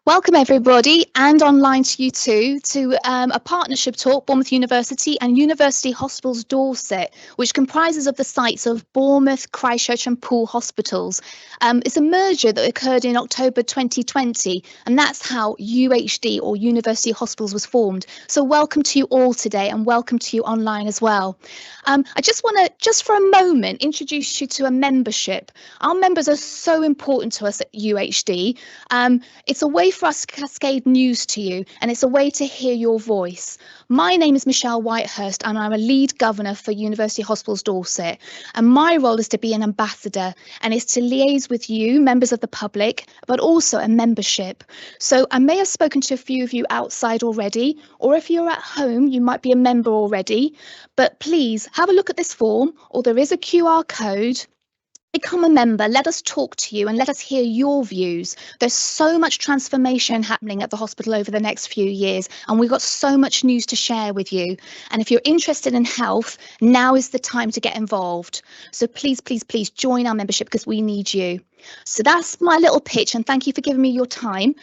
Welcome everybody and online to you too to a partnership talk, Bournemouth University and University Hospitals Dorset, which comprises of the sites of Bournemouth, Christchurch and Poole hospitals. It's a merger that occurred in October 2020 and that's how UHD or University Hospitals was formed. So welcome to you all today and welcome to you online as well. I just want to, just for a moment, introduce you to a membership. Our members are so important to us at UHD. It's a way for us to cascade news to you, and it's a way to hear your voice. My name is Michelle Whitehurst, and I'm a lead governor for University Hospitals Dorset. And my role is to be an ambassador, and is to liaise with you, members of the public, but also a membership. So I may have spoken to a few of you outside already, or if you're at home, you might be a member already. But please have a look at this form, or there is a QR code. Become a member, let us talk to you and let us hear your views. There's so much transformation happening at the hospital over the next few years, and we've got so much news to share with you. And if you're interested in health, now is the time to get involved. So please, please, please join our membership because we need you. So that's my little pitch, and thank you for giving me your time.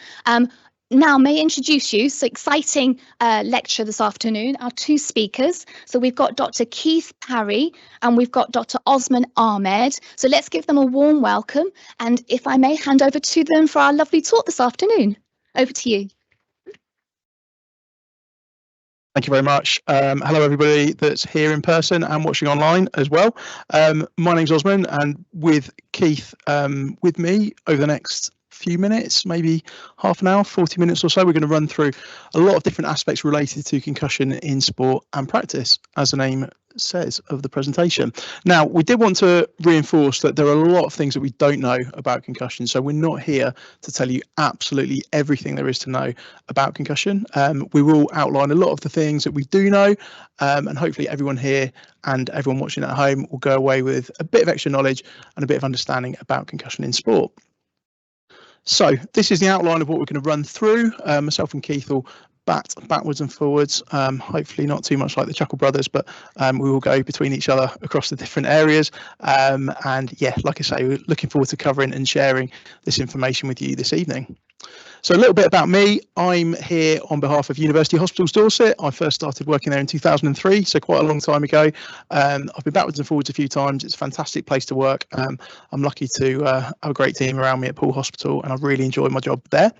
Now, may I introduce you, so exciting lecture this afternoon, our two speakers. So we've got Dr. Keith Parry and we've got Dr. Osman Ahmed. So let's give them a warm welcome. And if I may hand over to them for our lovely talk this afternoon. Over to you. Thank you very much. Hello, everybody that's here in person and watching online as well. My name's Osman, and with Keith with me over the next few minutes, maybe half an hour, 40 minutes or so, we're going to run through a lot of different aspects related to concussion in sport and practice, as the name says of the presentation. Now, we did want to reinforce that there are a lot of things that we don't know about concussion, so we're not here to tell you absolutely everything there is to know about concussion. We will outline a lot of the things that we do know, and hopefully everyone here and everyone watching at home will go away with a bit of extra knowledge and a bit of understanding about concussion in sport. So this is the outline of what we're going to run through. Myself and Keith will bat backwards and forwards, hopefully not too much like the Chuckle Brothers, but we will go between each other across the different areas. And yeah, like I say, we're looking forward to covering and sharing this information with you this evening. So a little bit about me. I'm here on behalf of University Hospitals Dorset. I first started working there in 2003, so quite a long time ago. I've been backwards and forwards a few times. It's a fantastic place to work. I'm lucky to have a great team around me at Poole Hospital, and I really enjoy my job there.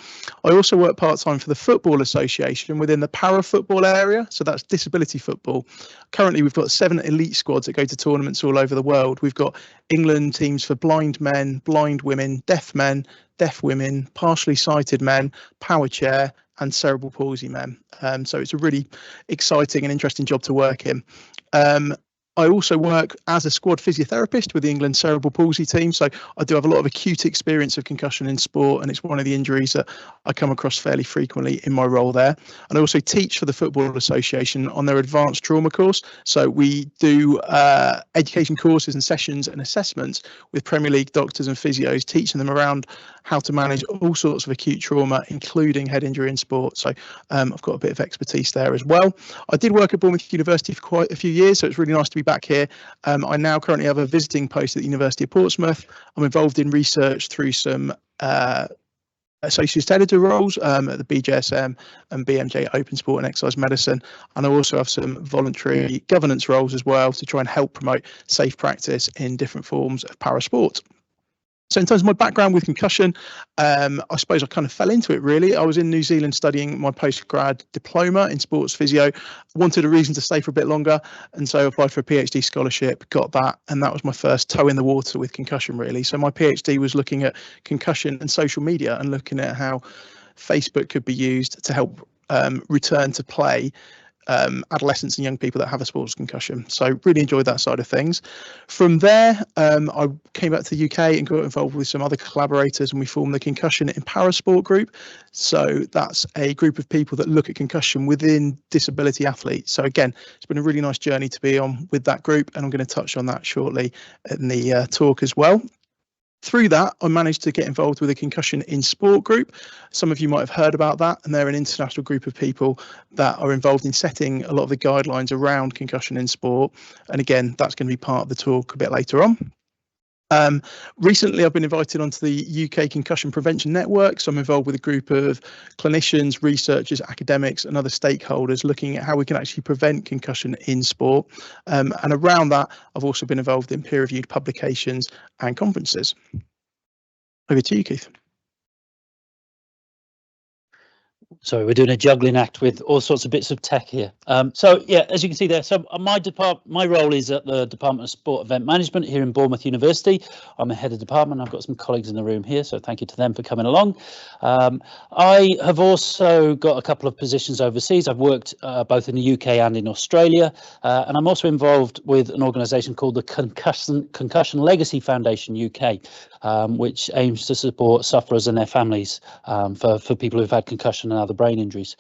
I also work part-time for the Football Association within the para-football area, so that's disability football. Currently, we've got 7 elite squads that go to tournaments all over the world. We've got England teams for blind men, blind women, deaf men, deaf women, partially sighted men, power chair and cerebral palsy men. So it's a really exciting and interesting job to work in. I also work as a squad physiotherapist with the England cerebral palsy team. So I do have a lot of acute experience of concussion in sport, and it's one of the injuries that I come across fairly frequently in my role there. And I also teach for the Football Association on their advanced trauma course. So we do education courses and sessions and assessments with Premier League doctors and physios, teaching them around how to manage all sorts of acute trauma, including head injury in sport. So I've got a bit of expertise there as well. I did work at Bournemouth University for quite a few years, so it's really nice to be back here. I now currently have a visiting post at the University of Portsmouth. I'm involved in research through some associate editor roles at the BJSM and BMJ Open Sport and Exercise Medicine, and I also have some voluntary governance roles as well to try and help promote safe practice in different forms of para sport. So in terms of my background with concussion, I suppose I kind of fell into it really. I was in New Zealand studying my postgrad diploma in sports physio, wanted a reason to stay for a bit longer, and so applied for a PhD scholarship, got that, and that was my first toe in the water with concussion really. So my PhD was looking at concussion and social media and looking at how Facebook could be used to help return to play adolescents and young people that have a sports concussion. So really enjoyed that side of things. From there, I came back to the UK and got involved with some other collaborators, and we formed the Concussion in Parasport group. So that's a group of people that look at concussion within disability athletes. So again, it's been a really nice journey to be on with that group, and I'm going to touch on that shortly in the talk as well. Through that, I managed to get involved with a Concussion in Sport group. Some of you might have heard about that, and they're an international group of people that are involved in setting a lot of the guidelines around concussion in sport. And again, that's going to be part of the talk a bit later on. Recently, I've been invited onto the UK Concussion Prevention Network, so I'm involved with a group of clinicians, researchers, academics and other stakeholders looking at how we can actually prevent concussion in sport. And around that, I've also been involved in peer-reviewed publications and conferences. Over to you, Keith. Sorry, we're doing a juggling act with all sorts of bits of tech here. So yeah, as you can see there, so my role is at the Department of Sport Event Management here in Bournemouth University. I'm a head of department. I've got some colleagues in the room here, so thank you to them for coming along. I have also got a couple of positions overseas. I've worked both in the UK and in Australia, and I'm also involved with an organisation called the Concussion Legacy Foundation UK, which aims to support sufferers and their families for people who've had concussion and other brain injuries.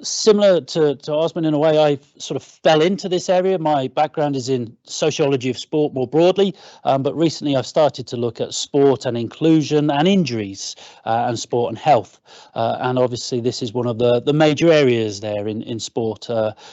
Similar to Osman, in a way, I sort of fell into this area. My background is in sociology of sport more broadly, but recently I've started to look at sport and inclusion and injuries and sport and health. And obviously this is one of the major areas there in sport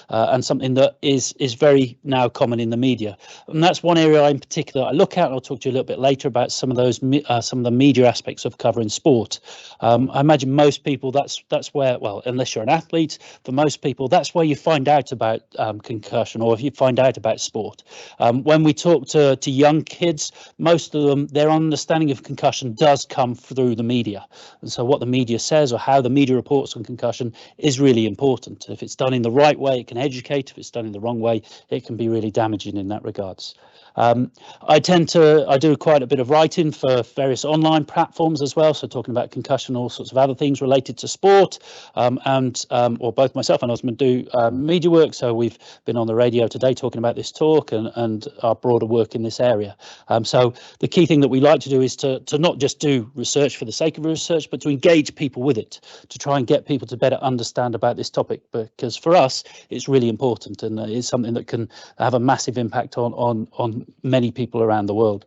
and something that is very now common in the media. And that's one area in particular I look at, and I'll talk to you a little bit later about some of the media aspects of covering sport. I imagine most people, that's where, well, unless you're an athlete, for most people, that's where you find out about concussion, or if you find out about sport. When we talk to young kids, most of them, their understanding of concussion does come through the media. And so what the media says or how the media reports on concussion is really important. If it's done in the right way, it can educate. If it's done in the wrong way, it can be really damaging in that regards. I do quite a bit of writing for various online platforms as well, so talking about concussion, all sorts of other things related to sport, or both myself and Osman do media work, so we've been on the radio today talking about this talk and our broader work in this area. So the key thing that we like to do is to not just do research for the sake of research, but to engage people with it, to try and get people to better understand about this topic, because for us it's really important, and it's something that can have a massive impact on many people around the world.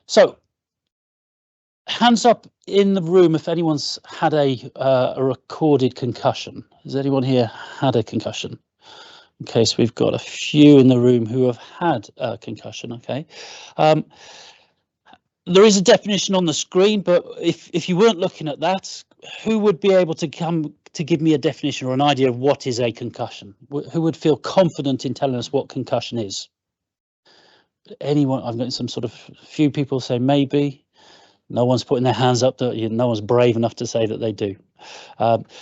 So hands up in the room if anyone's had a recorded concussion. Has anyone here had a concussion? Okay, so we've got a few in the room who have had a concussion. Okay, there is a definition on the screen, but if you weren't looking at that, who would be able to come to give me a definition or an idea of what is a concussion? Who would feel confident in telling us what concussion is? Anyone? I've got some sort of few people say maybe. No one's putting their hands up. No one's brave enough to say that they do.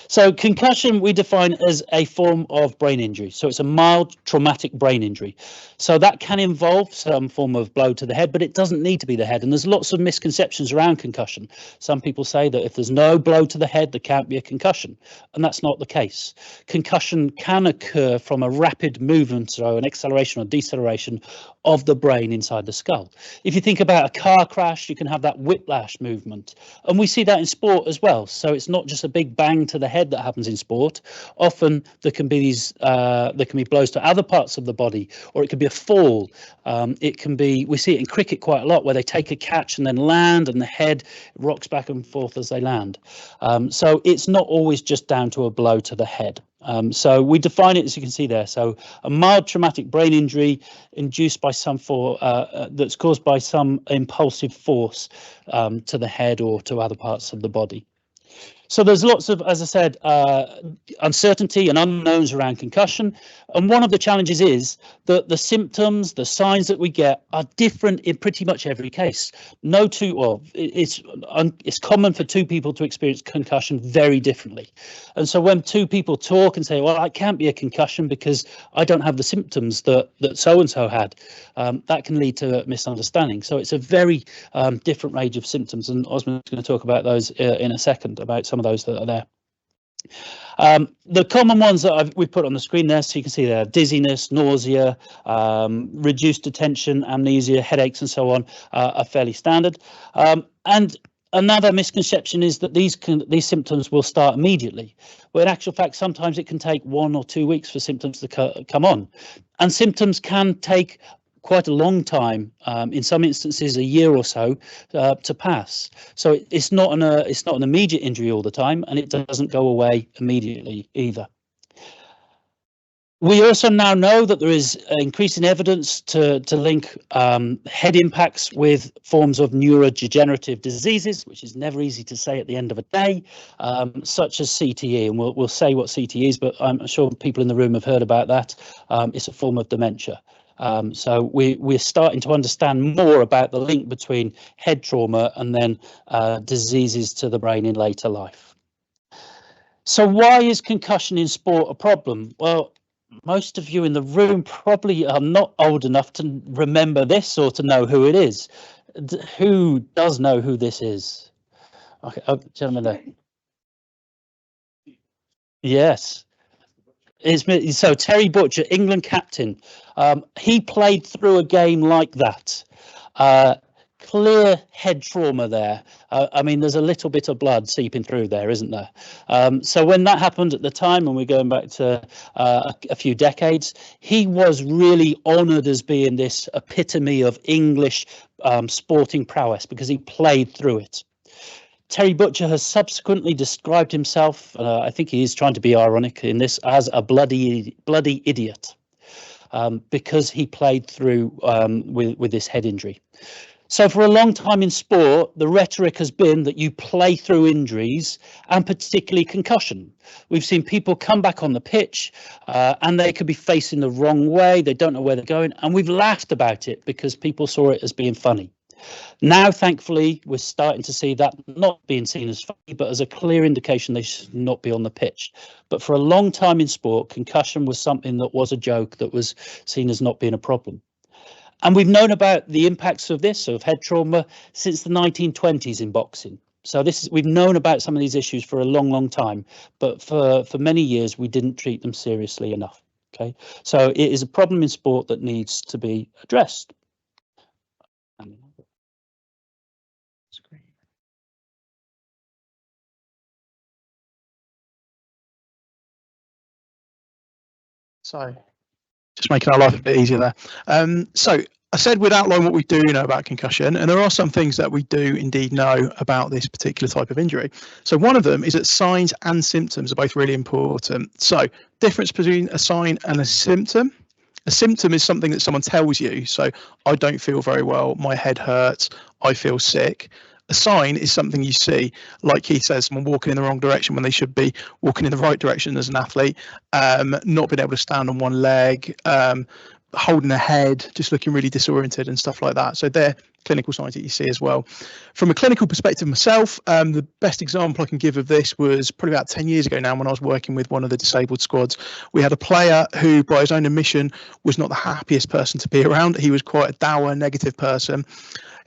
So concussion we define as a form of brain injury. So it's a mild traumatic brain injury. So that can involve some form of blow to the head, but it doesn't need to be the head. And there's lots of misconceptions around concussion. Some people say that if there's no blow to the head, there can't be a concussion. And that's not the case. Concussion can occur from a rapid movement, so an acceleration or deceleration of the brain inside the skull. If you think about a car crash, you can have that whiplash movement. And we see that in sport as well. So it's not just a big bang to the head that happens in sport. Often there can be these blows to other parts of the body, or it could be a fall. It can be, we see it in cricket quite a lot, where they take a catch and then land and the head rocks back and forth as they land. So it's not always just down to a blow to the head. So we define it as you can see there. So a mild traumatic brain injury induced by that's caused by some impulsive force to the head or to other parts of the body. So there's lots of, as I said, uncertainty and unknowns around concussion. And one of the challenges is that the symptoms, the signs that we get are different in pretty much every case. It's common for two people to experience concussion very differently. And so when two people talk and say, well, it can't be a concussion because I don't have the symptoms that so-and-so had, that can lead to misunderstanding. So it's a very different range of symptoms. And Osman's going to talk about those in a second, about some of those that are there. The common ones that we've put on the screen there, so you can see there, dizziness, nausea, reduced attention, amnesia, headaches and so on are fairly standard. And another misconception is that these symptoms will start immediately. Well, in actual fact, sometimes it can take 1 or 2 weeks for symptoms to come on. And symptoms can take quite a long time, in some instances a year or so, to pass. So it's not an immediate injury all the time, and it doesn't go away immediately either. We also now know that there is increasing evidence to link head impacts with forms of neurodegenerative diseases, which is never easy to say at the end of a day, such as CTE. And we'll say what CTE is, but I'm sure people in the room have heard about that. It's a form of dementia. So we're starting to understand more about the link between head trauma and then diseases to the brain in later life. So why is concussion in sport a problem? Well, most of you in the room probably are not old enough to remember this or to know who it is. Who does know who this is? Okay, gentleman there. Yes. So Terry Butcher, England captain, he played through a game like that. Clear head trauma there. I mean, there's a little bit of blood seeping through there, isn't there? So when that happened at the time, and we're going back to a few decades, he was really honoured as being this epitome of English sporting prowess because he played through it. Terry Butcher has subsequently described himself, I think he is trying to be ironic in this, as a bloody idiot because he played through with this head injury. So for a long time in sport, the rhetoric has been that you play through injuries and particularly concussion. We've seen people come back on the pitch and they could be facing the wrong way. They don't know where they're going. And we've laughed about it because people saw it as being funny. Now, thankfully, we're starting to see that not being seen as funny, but as a clear indication they should not be on the pitch. But for a long time in sport, concussion was something that was a joke, that was seen as not being a problem. And we've known about the impacts of this, of head trauma, since the 1920s in boxing. So we've known about some of these issues for a long, long time, but for many years we didn't treat them seriously enough. Okay, so it is a problem in sport that needs to be addressed. So just making our life a bit easier there. So I said we'd outline what we do know about concussion, and there are some things that we do indeed know about this particular type of injury. So one of them is that signs and symptoms are both really important. So difference between a sign and a symptom. A symptom is something that someone tells you. So I don't feel very well, my head hurts, I feel sick. A sign is something you see, like Keith says, someone walking in the wrong direction when they should be walking in the right direction as an athlete, not being able to stand on one leg, holding their head, just looking really disoriented and stuff like that. So they're clinical signs that you see as well. From a clinical perspective myself, the best example I can give of this was probably about 10 years ago now when I was working with one of the disabled squads. We had a player who, by his own admission, was not the happiest person to be around. He was quite a dour, negative person.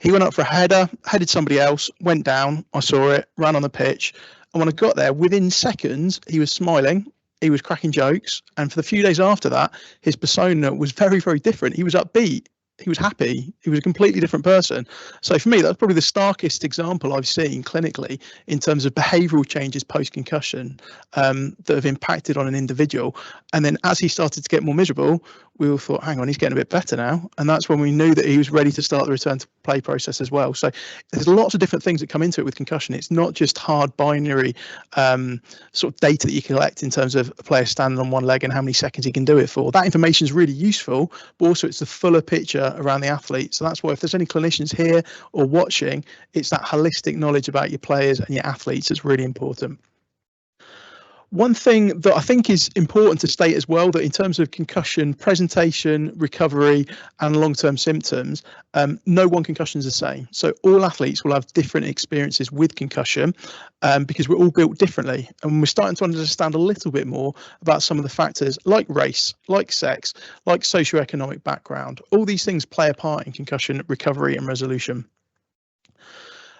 He went up for a header, headed somebody else, went down, I saw it, ran on the pitch. And when I got there, within seconds, he was smiling, he was cracking jokes. And for the few days after that, his persona was very, very different. He was upbeat. He was happy. He was a completely different person. So for me, that's probably the starkest example I've seen clinically in terms of behavioural changes post-concussion that have impacted on an individual. And then as he started to get more miserable, we all thought, hang on, he's getting a bit better now. And that's when we knew that he was ready to start the return to play process as well. So there's lots of different things that come into it with concussion. It's not just hard binary sort of data that you collect in terms of a player standing on one leg and how many seconds he can do it for. That information is really useful, but also it's the fuller picture around the athlete. So that's why if there's any clinicians here or watching, it's that holistic knowledge about your players and your athletes that's really important. One thing that I think is important to state as well, that in terms of concussion presentation, recovery and long-term symptoms, no one concussion is the same. So all athletes will have different experiences with concussion because we're all built differently. And we're starting to understand a little bit more about some of the factors like race, like sex, like socioeconomic background. All these things play a part in concussion recovery and resolution.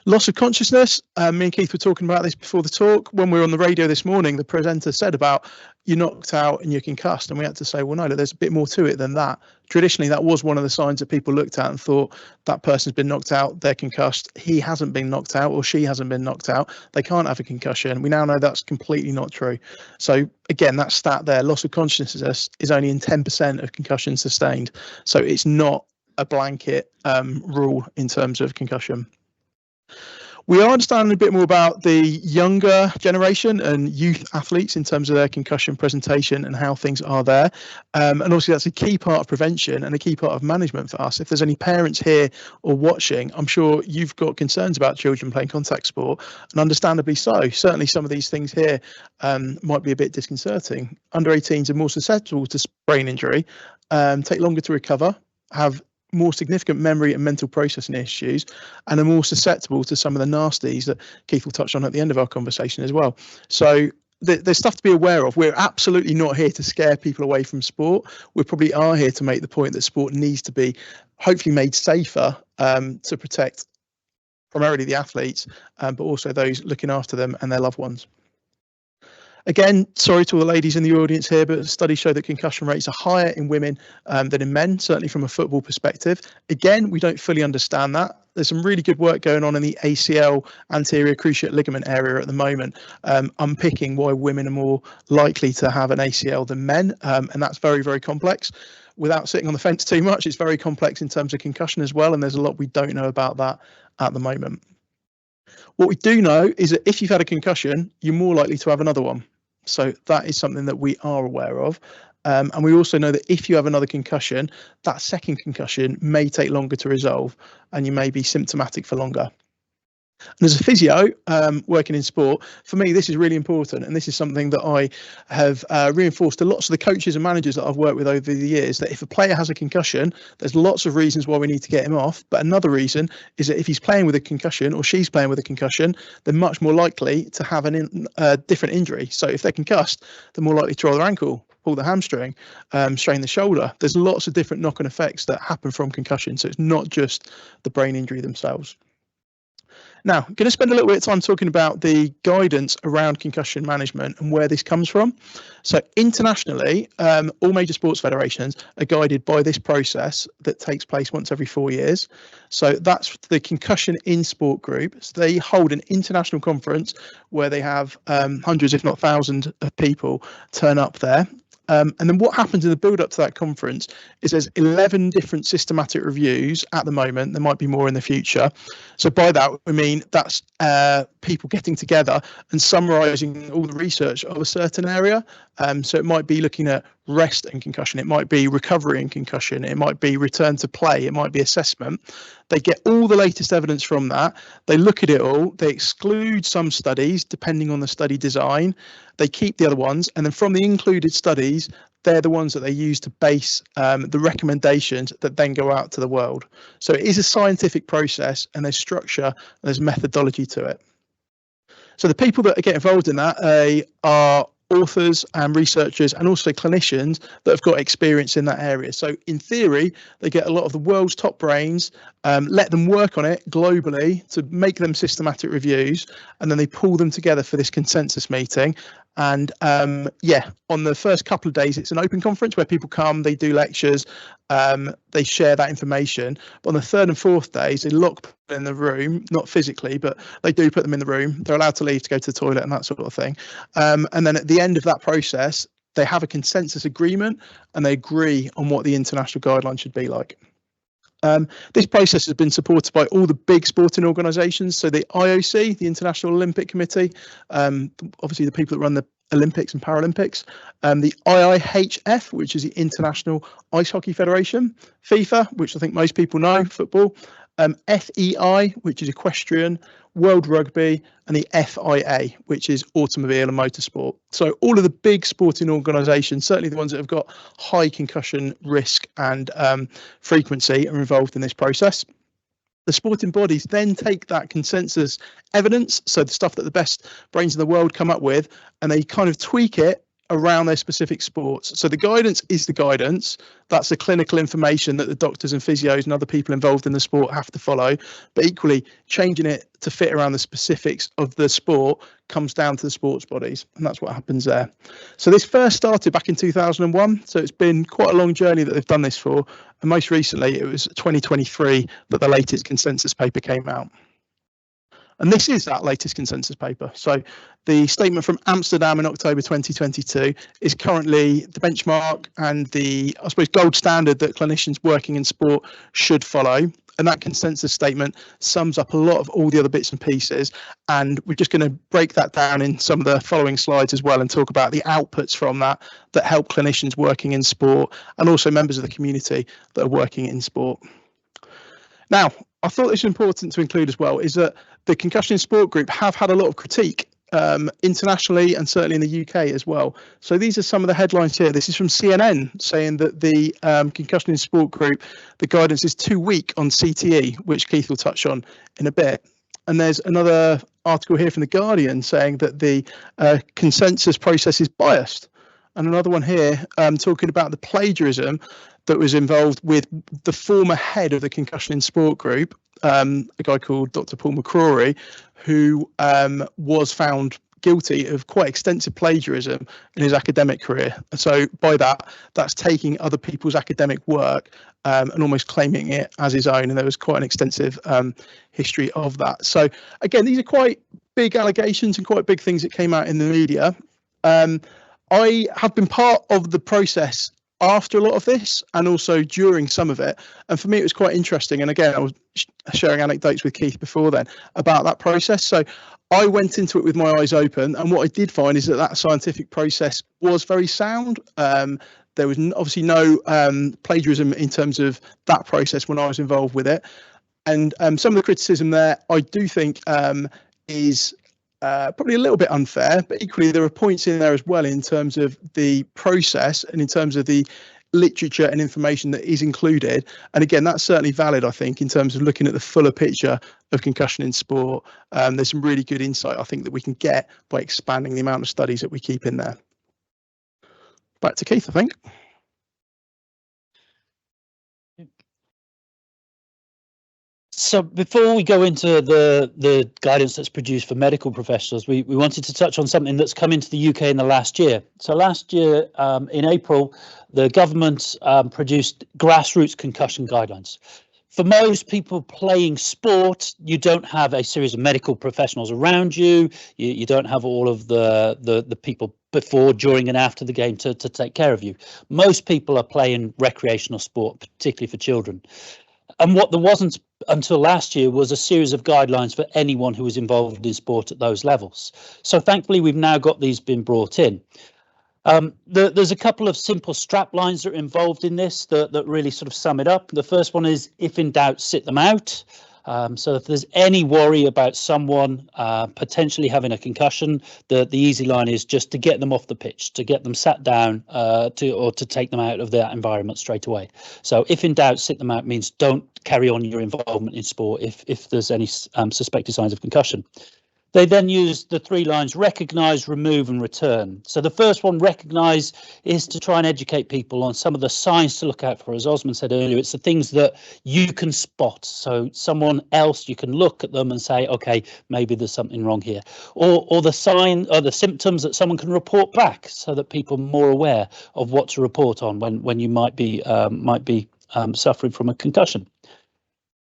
Loss of consciousness. Me and Keith were talking about this before the talk. When we were on the radio this morning, the presenter said about you're knocked out and you're concussed. And we had to say, well, no, there's a bit more to it than that. Traditionally, that was one of the signs that people looked at and thought that person's been knocked out, they're concussed. He hasn't been knocked out or she hasn't been knocked out. They can't have a concussion. We now know that's completely not true. So again, that stat there, loss of consciousness is only in 10% of concussions sustained. So it's not a blanket rule in terms of concussion. We are understanding a bit more about the younger generation and youth athletes in terms of their concussion presentation and how things are there. And obviously that's a key part of prevention and a key part of management for us. If there's any parents here or watching, I'm sure you've got concerns about children playing contact sport, and understandably so. Certainly some of these things here might be a bit disconcerting. Under 18s are more susceptible to brain injury, take longer to recover, have more significant memory and mental processing issues, and are more susceptible to some of the nasties that Keith will touch on at the end of our conversation as well. So there's stuff to be aware of. We're absolutely not here to scare people away from sport. We probably are here to make the point that sport needs to be hopefully made safer to protect primarily the athletes, but also those looking after them and their loved ones. Again, sorry to all the ladies in the audience here, but studies show that concussion rates are higher in women than in men, certainly from a football perspective. Again, we don't fully understand that. There's some really good work going on in the ACL, anterior cruciate ligament area at the moment, unpicking why women are more likely to have an ACL than men, and that's very, very complex. Without sitting on the fence too much, it's very complex in terms of concussion as well, and there's a lot we don't know about that at the moment. What we do know is that if you've had a concussion, you're more likely to have another one. So that is something that we are aware of. And we also know that if you have another concussion, that second concussion may take longer to resolve and you may be symptomatic for longer. And as a physio working in sport, for me, this is really important. And this is something that I have reinforced to lots of the coaches and managers that I've worked with over the years, that if a player has a concussion, there's lots of reasons why we need to get him off. But another reason is that if he's playing with a concussion or she's playing with a concussion, they're much more likely to have a different injury. So if they're concussed, they're more likely to roll their ankle, pull the hamstring, strain the shoulder. There's lots of different knock-on effects that happen from concussion. So it's not just the brain injury themselves. Now, I'm going to spend a little bit of time talking about the guidance around concussion management and where this comes from. So internationally, all major sports federations are guided by this process that takes place once every 4 years. So that's the Concussion in Sport group. So they hold an international conference where they have hundreds, if not thousands, of people turn up there. And then what happens in the build up to that conference is there's 11 different systematic reviews at the moment. There might be more in the future. So by that, we mean that's people getting together and summarising all the research of a certain area. So it might be looking at rest and concussion. It might be recovery and concussion. It might be return to play. It might be assessment. They get all the latest evidence from that. They look at it all. They exclude some studies depending on the study design. They keep the other ones. And then from the included studies, they're the ones that they use to base the recommendations that then go out to the world. So it is a scientific process, and there's structure and there's methodology to it. So the people that get involved in that are authors and researchers and also clinicians that have got experience in that area. So in theory, they get a lot of the world's top brains, let them work on it globally to make them systematic reviews, and then they pull them together for this consensus meeting. And yeah, on the first couple of days, it's an open conference where people come, they do lectures, they share that information. But on the third and fourth days, they lock people in the room, not physically, but they do put them in the room. They're allowed to leave to go to the toilet and that sort of thing. And then at the end of that process, they have a consensus agreement and they agree on what the international guidelines should be like. This process has been supported by all the big sporting organisations. So the IOC, the International Olympic Committee, obviously the people that run the Olympics and Paralympics, the IIHF, which is the International Ice Hockey Federation, FIFA, which I think most people know, football, FEI, which is equestrian, World Rugby, and the FIA, which is automobile and motorsport. So all of the big sporting organisations, certainly the ones that have got high concussion risk and frequency, are involved in this process. The sporting bodies then take that consensus evidence, so the stuff that the best brains in the world come up with, and they kind of tweak it around their specific sports. So the guidance is the guidance. That's the clinical information that the doctors and physios and other people involved in the sport have to follow. But equally, changing it to fit around the specifics of the sport comes down to the sports bodies. And that's what happens there. So this first started back in 2001. So it's been quite a long journey that they've done this for. And most recently, it was 2023 that the latest consensus paper came out. And this is that latest consensus paper. So the statement from Amsterdam in October 2022 is currently the benchmark and the, I suppose, gold standard that clinicians working in sport should follow. And that consensus statement sums up a lot of all the other bits and pieces. And we're just going to break that down in some of the following slides as well and talk about the outputs from that help clinicians working in sport and also members of the community that are working in sport. Now, I thought it's important to include as well is that the Concussion in Sport group have had a lot of critique internationally and certainly in the UK as well. So these are some of the headlines here. This is from CNN saying that the Concussion in Sport group, the guidance is too weak on CTE, which Keith will touch on in a bit. And there's another article here from The Guardian saying that the consensus process is biased. And another one here talking about the plagiarism that was involved with the former head of the Concussion in Sport group, a guy called Dr. Paul McCrory, who was found guilty of quite extensive plagiarism in his academic career. So by that, that's taking other people's academic work and almost claiming it as his own. And there was quite an extensive history of that. So again, these are quite big allegations and quite big things that came out in the media. I have been part of the process after a lot of this and also during some of it. And for me, it was quite interesting. And again, I was sharing anecdotes with Keith before then about that process. So I went into it with my eyes open. And what I did find is that that scientific process was very sound. There was obviously no plagiarism in terms of that process when I was involved with it. And some of the criticism there, I do think is probably a little bit unfair, but equally there are points in there as well in terms of the process and in terms of the literature and information that is included. And again, that's certainly valid, I think, in terms of looking at the fuller picture of concussion in sport. There's some really good insight, I think, that we can get by expanding the amount of studies that we keep in there. Back to Keith, I think. So before we go into the guidance that's produced for medical professionals, we wanted to touch on something that's come into the UK in the last year. So last year, in April, the government produced grassroots concussion guidelines. For most people playing sport, you don't have a series of medical professionals around you. You don't have all of the people before, during and after the game to take care of you. Most people are playing recreational sport, particularly for children. And what there wasn't until last year was a series of guidelines for anyone who was involved in sport at those levels. So thankfully, we've now got these been brought in. There's a couple of simple strap lines that are involved in this that really sort of sum it up. The first one is, if in doubt, sit them out. So if there's any worry about someone potentially having a concussion, the easy line is just to get them off the pitch, to get them sat down to take them out of that environment straight away. So if in doubt, sit them out means don't carry on your involvement in sport if there's any suspected signs of concussion. They then use the three lines: recognise, remove and return. So the first one, recognise, is to try and educate people on some of the signs to look out for. As Osman said earlier, it's the things that you can spot. So someone else, you can look at them and say, OK, maybe there's something wrong here. Or the sign or the symptoms that someone can report back so that people are more aware of what to report on when you might be suffering from a concussion.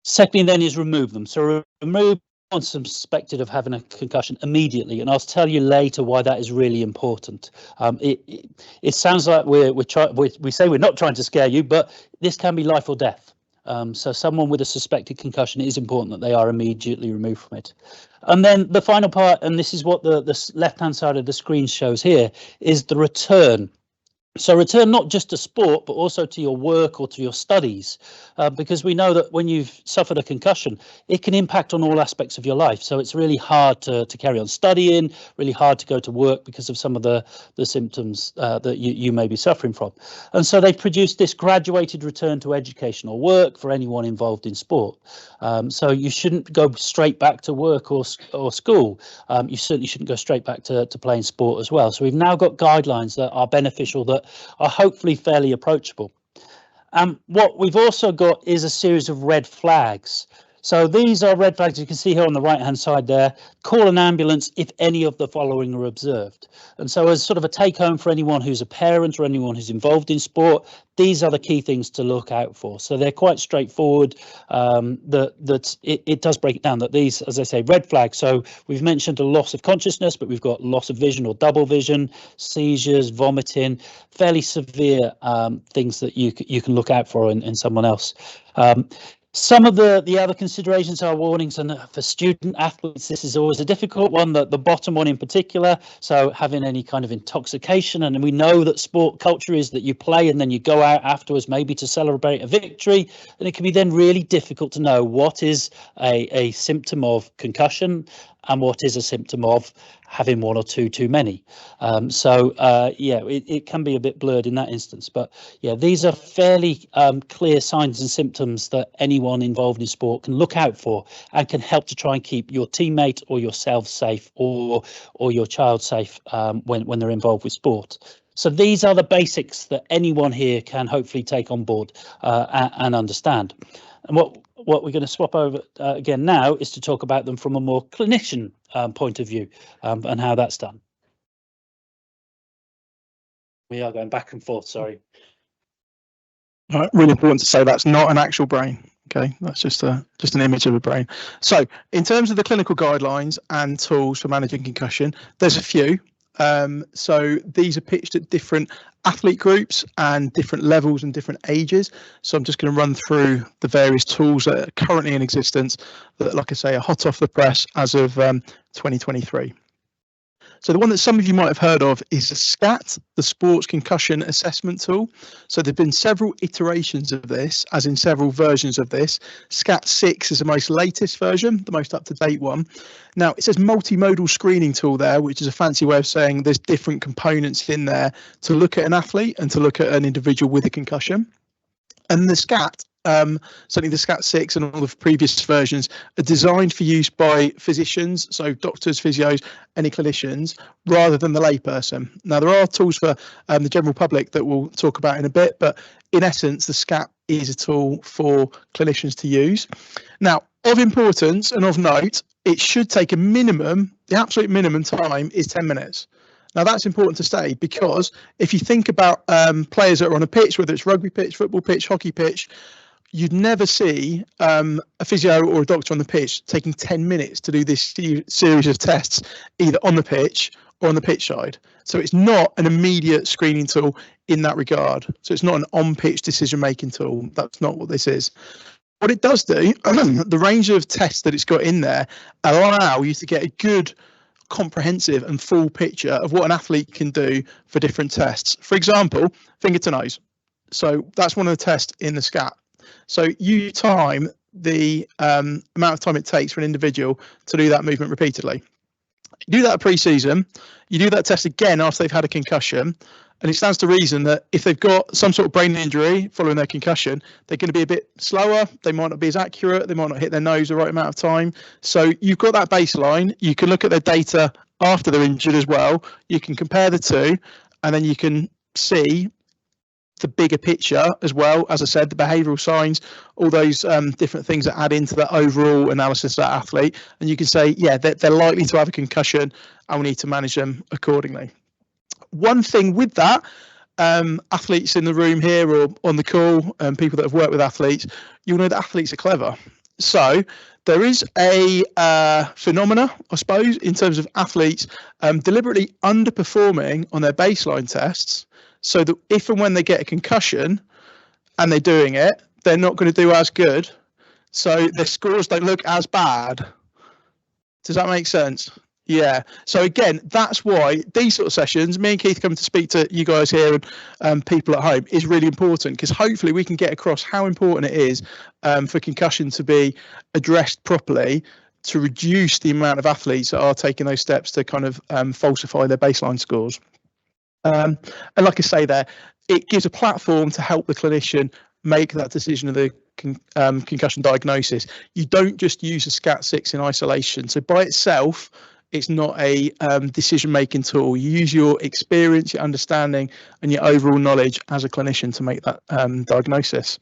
Secondly, then, is remove them. So remove suspected of having a concussion immediately, and I'll tell you later why that is really important. It sounds like we say we're not trying to scare you, but this can be life or death. So someone with a suspected concussion, it is important that they are immediately removed from it. And then the final part, and this is what the left-hand side of the screen shows here, is the return. So return not just to sport, but also to your work or to your studies, because we know that when you've suffered a concussion, it can impact on all aspects of your life. So it's really hard to carry on studying, really hard to go to work because of some of the symptoms that you may be suffering from. And so they've produced this graduated return to education or work for anyone involved in sport. So you shouldn't go straight back to work or school. You certainly shouldn't go straight back to playing sport as well. So we've now got guidelines that are beneficial, that are hopefully fairly approachable. What we've also got is a series of red flags. So these are red flags you can see here on the right hand side there. Call an ambulance if any of the following are observed. And so as sort of a take home for anyone who's a parent or anyone who's involved in sport, these are the key things to look out for. So they're quite straightforward. It does break it down that these, as I say, red flags. So we've mentioned a loss of consciousness, but we've got loss of vision or double vision, seizures, vomiting, fairly severe things that you can look out for in someone else. Some of the other considerations are warnings, and for student athletes, this is always a difficult one, the bottom one in particular. So having any kind of intoxication, and we know that sport culture is that you play and then you go out afterwards maybe to celebrate a victory, and it can be then really difficult to know what is a symptom of concussion and what is a symptom of having one or two too many. It can be a bit blurred in that instance. But yeah, these are fairly clear signs and symptoms that anyone involved in sport can look out for and can help to try and keep your teammate or yourself safe, or your child safe when they're involved with sport. So these are the basics that anyone here can hopefully take on board and understand. And what we're going to swap over again now is to talk about them from a more clinician point of view, and how that's done. We are going back and forth, sorry. Really important to say that's not an actual brain. Okay, that's just an image of a brain. So in terms of the clinical guidelines and tools for managing concussion, there's a few. So these are pitched at different athlete groups and different levels and different ages. So I'm just going to run through the various tools that are currently in existence that, like I say, are hot off the press as of 2023. So the one that some of you might have heard of is the SCAT, the Sports Concussion Assessment Tool. So there've been several iterations of this, as in several versions of this. SCAT 6 is the most latest version, the most up-to-date one. Now, it says multimodal screening tool there, which is a fancy way of saying there's different components in there to look at an athlete and to look at an individual with a concussion. And the SCAT, certainly the SCAT 6 and all the previous versions, are designed for use by physicians, so doctors, physios, any clinicians, rather than the layperson. Now, there are tools for the general public that we'll talk about in a bit, but in essence, the SCAT is a tool for clinicians to use. Now, of importance and of note, it should take a minimum, the absolute minimum time is 10 minutes. Now, that's important to say, because if you think about players that are on a pitch, whether it's rugby pitch, football pitch, hockey pitch, you'd never see a physio or a doctor on the pitch taking 10 minutes to do this series of tests, either on the pitch or on the pitch side. So it's not an immediate screening tool in that regard. So it's not an on-pitch decision-making tool. That's not what this is. What it does do, the range of tests that it's got in there allow you to get a good, comprehensive and full picture of what an athlete can do for different tests. For example, finger to nose. So that's one of the tests in the SCAT. So you time the amount of time it takes for an individual to do that movement repeatedly. You do that pre-season, you do that test again after they've had a concussion, and it stands to reason that if they've got some sort of brain injury following their concussion, they're going to be a bit slower, they might not be as accurate, they might not hit their nose the right amount of time. So you've got that baseline, you can look at their data after they're injured as well, you can compare the two, and then you can see the bigger picture as well. As I said, the behavioural signs, all those different things that add into the overall analysis of that athlete, and you can say, yeah, they're likely to have a concussion and we need to manage them accordingly. One thing with that, athletes in the room here or on the call, people that have worked with athletes, you'll know that athletes are clever. So there is a phenomena, I suppose, in terms of athletes deliberately underperforming on their baseline tests, so that if and when they get a concussion and they're doing it, they're not going to do as good. So their scores don't look as bad. Does that make sense? Yeah. So again, that's why these sort of sessions, me and Keith coming to speak to you guys here and people at home, is really important, because hopefully we can get across how important it is for concussion to be addressed properly, to reduce the amount of athletes that are taking those steps to kind of falsify their baseline scores. And like I say there, it gives a platform to help the clinician make that decision of the concussion diagnosis. You don't just use a SCAT 6 in isolation. So by itself, it's not a decision-making tool. You use your experience, your understanding, and your overall knowledge as a clinician to make that diagnosis.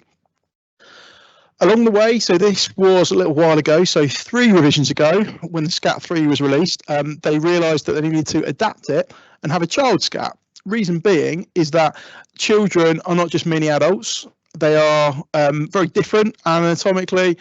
Along the way, so this was a little while ago, so 3 revisions ago, when the SCAT 3 was released, they realised that they needed to adapt it and have a child SCAT. Reason being is that children are not just mini adults. They are very different anatomically,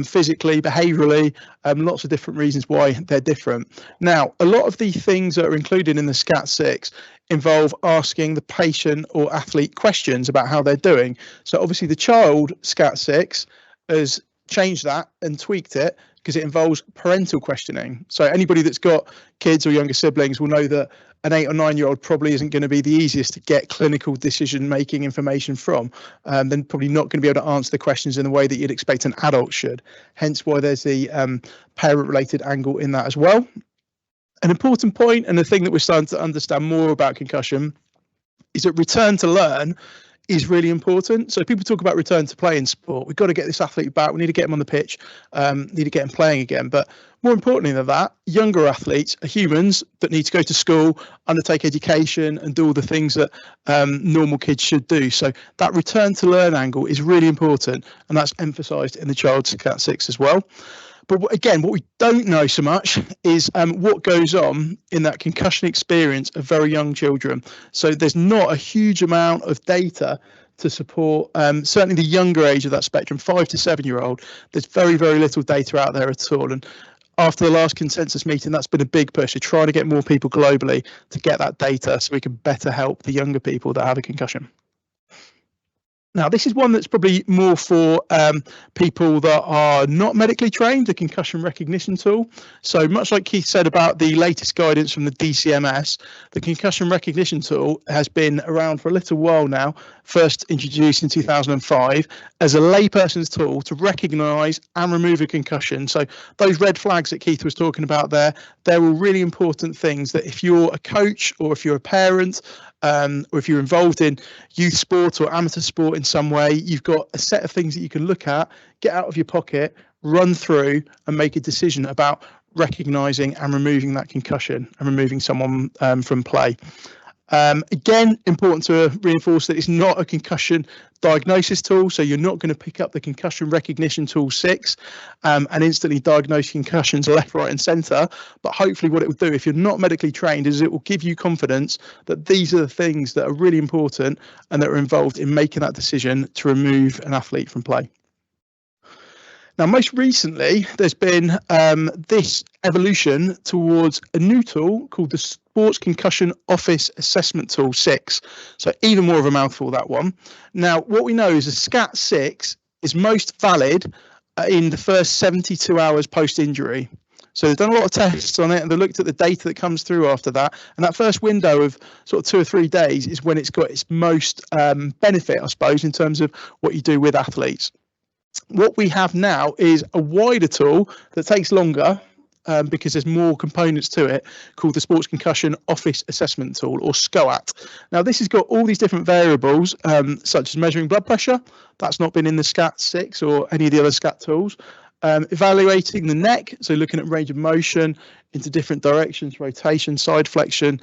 physically, behaviourally, lots of different reasons why they're different. Now, a lot of the things that are included in the SCAT 6 involve asking the patient or athlete questions about how they're doing. So obviously the child SCAT 6 has changed that and tweaked it because it involves parental questioning. So anybody that's got kids or younger siblings will know that an 8 or 9-year-old probably isn't going to be the easiest to get clinical decision-making information from. Then probably not going to be able to answer the questions in the way that you'd expect an adult should. Hence why there's the parent-related angle in that as well. An important point, and the thing that we're starting to understand more about concussion, is that return to learn is really important. So people talk about return to play in sport. We've got to get this athlete back. We need to get him on the pitch, need to get him playing again. But more importantly than that, younger athletes are humans that need to go to school, undertake education, and do all the things that normal kids should do. So that return to learn angle is really important, and that's emphasised in the Child's Cat 6 as well. But again, what we don't know so much is what goes on in that concussion experience of very young children. So there's not a huge amount of data to support certainly the younger age of that spectrum, 5 to 7-year-old. There's very, very little data out there at all. And after the last consensus meeting, that's been a big push to try to get more people globally to get that data so we can better help the younger people that have a concussion. Now, this is one that's probably more for people that are not medically trained, the concussion recognition tool. So much like Keith said about the latest guidance from the DCMS, the concussion recognition tool has been around for a little while now, first introduced in 2005 as a layperson's tool to recognise and remove a concussion. So those red flags that Keith was talking about there, they're all really important things that if you're a coach or if you're a parent, or if you're involved in youth sport or amateur sport in some way, you've got a set of things that you can look at, get out of your pocket, run through and make a decision about recognising and removing that concussion and removing someone from play. Again, important to reinforce that it's not a concussion diagnosis tool, so you're not going to pick up the concussion recognition tool 6 and instantly diagnose concussions left, right and centre. But hopefully what it will do, if you're not medically trained, is it will give you confidence that these are the things that are really important and that are involved in making that decision to remove an athlete from play. Now, most recently, there's been this evolution towards a new tool called the Sports Concussion Office Assessment Tool 6. So even more of a mouthful, that one. Now, what we know is a SCAT 6 is most valid in the first 72 hours post-injury. So they've done a lot of tests on it and they looked at the data that comes through after that. And that first window of sort of 2 or 3 days is when it's got its most benefit, I suppose, in terms of what you do with athletes. What we have now is a wider tool that takes longer because there's more components to it, called the Sports Concussion Office Assessment Tool, or SCOAT. Now, this has got all these different variables, such as measuring blood pressure. That's not been in the SCAT 6 or any of the other SCAT tools. Evaluating the neck, so looking at range of motion into different directions, rotation, side flexion,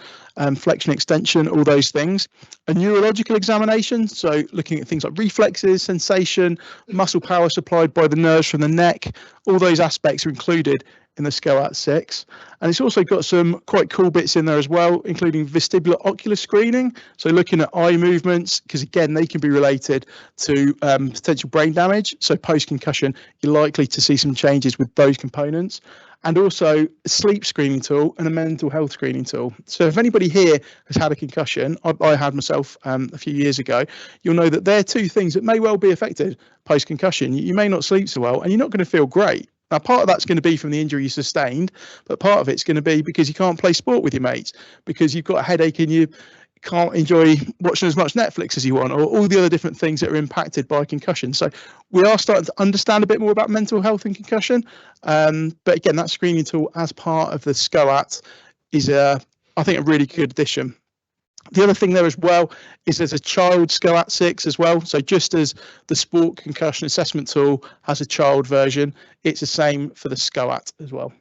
flexion extension, all those things. A neurological examination, so looking at things like reflexes, sensation, muscle power supplied by the nerves from the neck. All those aspects are included in the SCOAT 6. And it's also got some quite cool bits in there as well, including vestibular ocular screening, so looking at eye movements, because again, they can be related to potential brain damage. So post-concussion, you're likely to see some changes with those components. And also a sleep screening tool and a mental health screening tool. So if anybody here has had a concussion, I had myself a few years ago, you'll know that they're two things that may well be affected post-concussion. You may not sleep so well and you're not going to feel great. Now, part of that's going to be from the injury you sustained, but part of it's going to be because you can't play sport with your mates, because you've got a headache and you can't enjoy watching as much Netflix as you want, or all the other different things that are impacted by concussion. So we are starting to understand a bit more about mental health and concussion. But again, that screening tool as part of the SCOAT is, I think, a really good addition. The other thing there as well is there's a child SCOAT 6 as well. So just as the Sport Concussion Assessment Tool has a child version, it's the same for the SCOAT as well.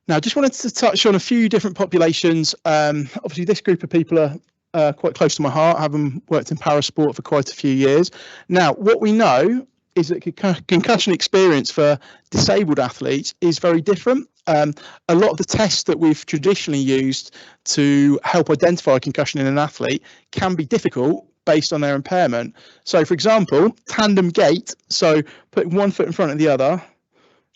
Now, just wanted to touch on a few different populations. Obviously, this group of people are quite close to my heart, having worked in parasport for quite a few years. Now, what we know is that concussion experience for disabled athletes is very different. A lot of the tests that we've traditionally used to help identify concussion in an athlete can be difficult based on their impairment. So, for example, tandem gait, so putting one foot in front of the other,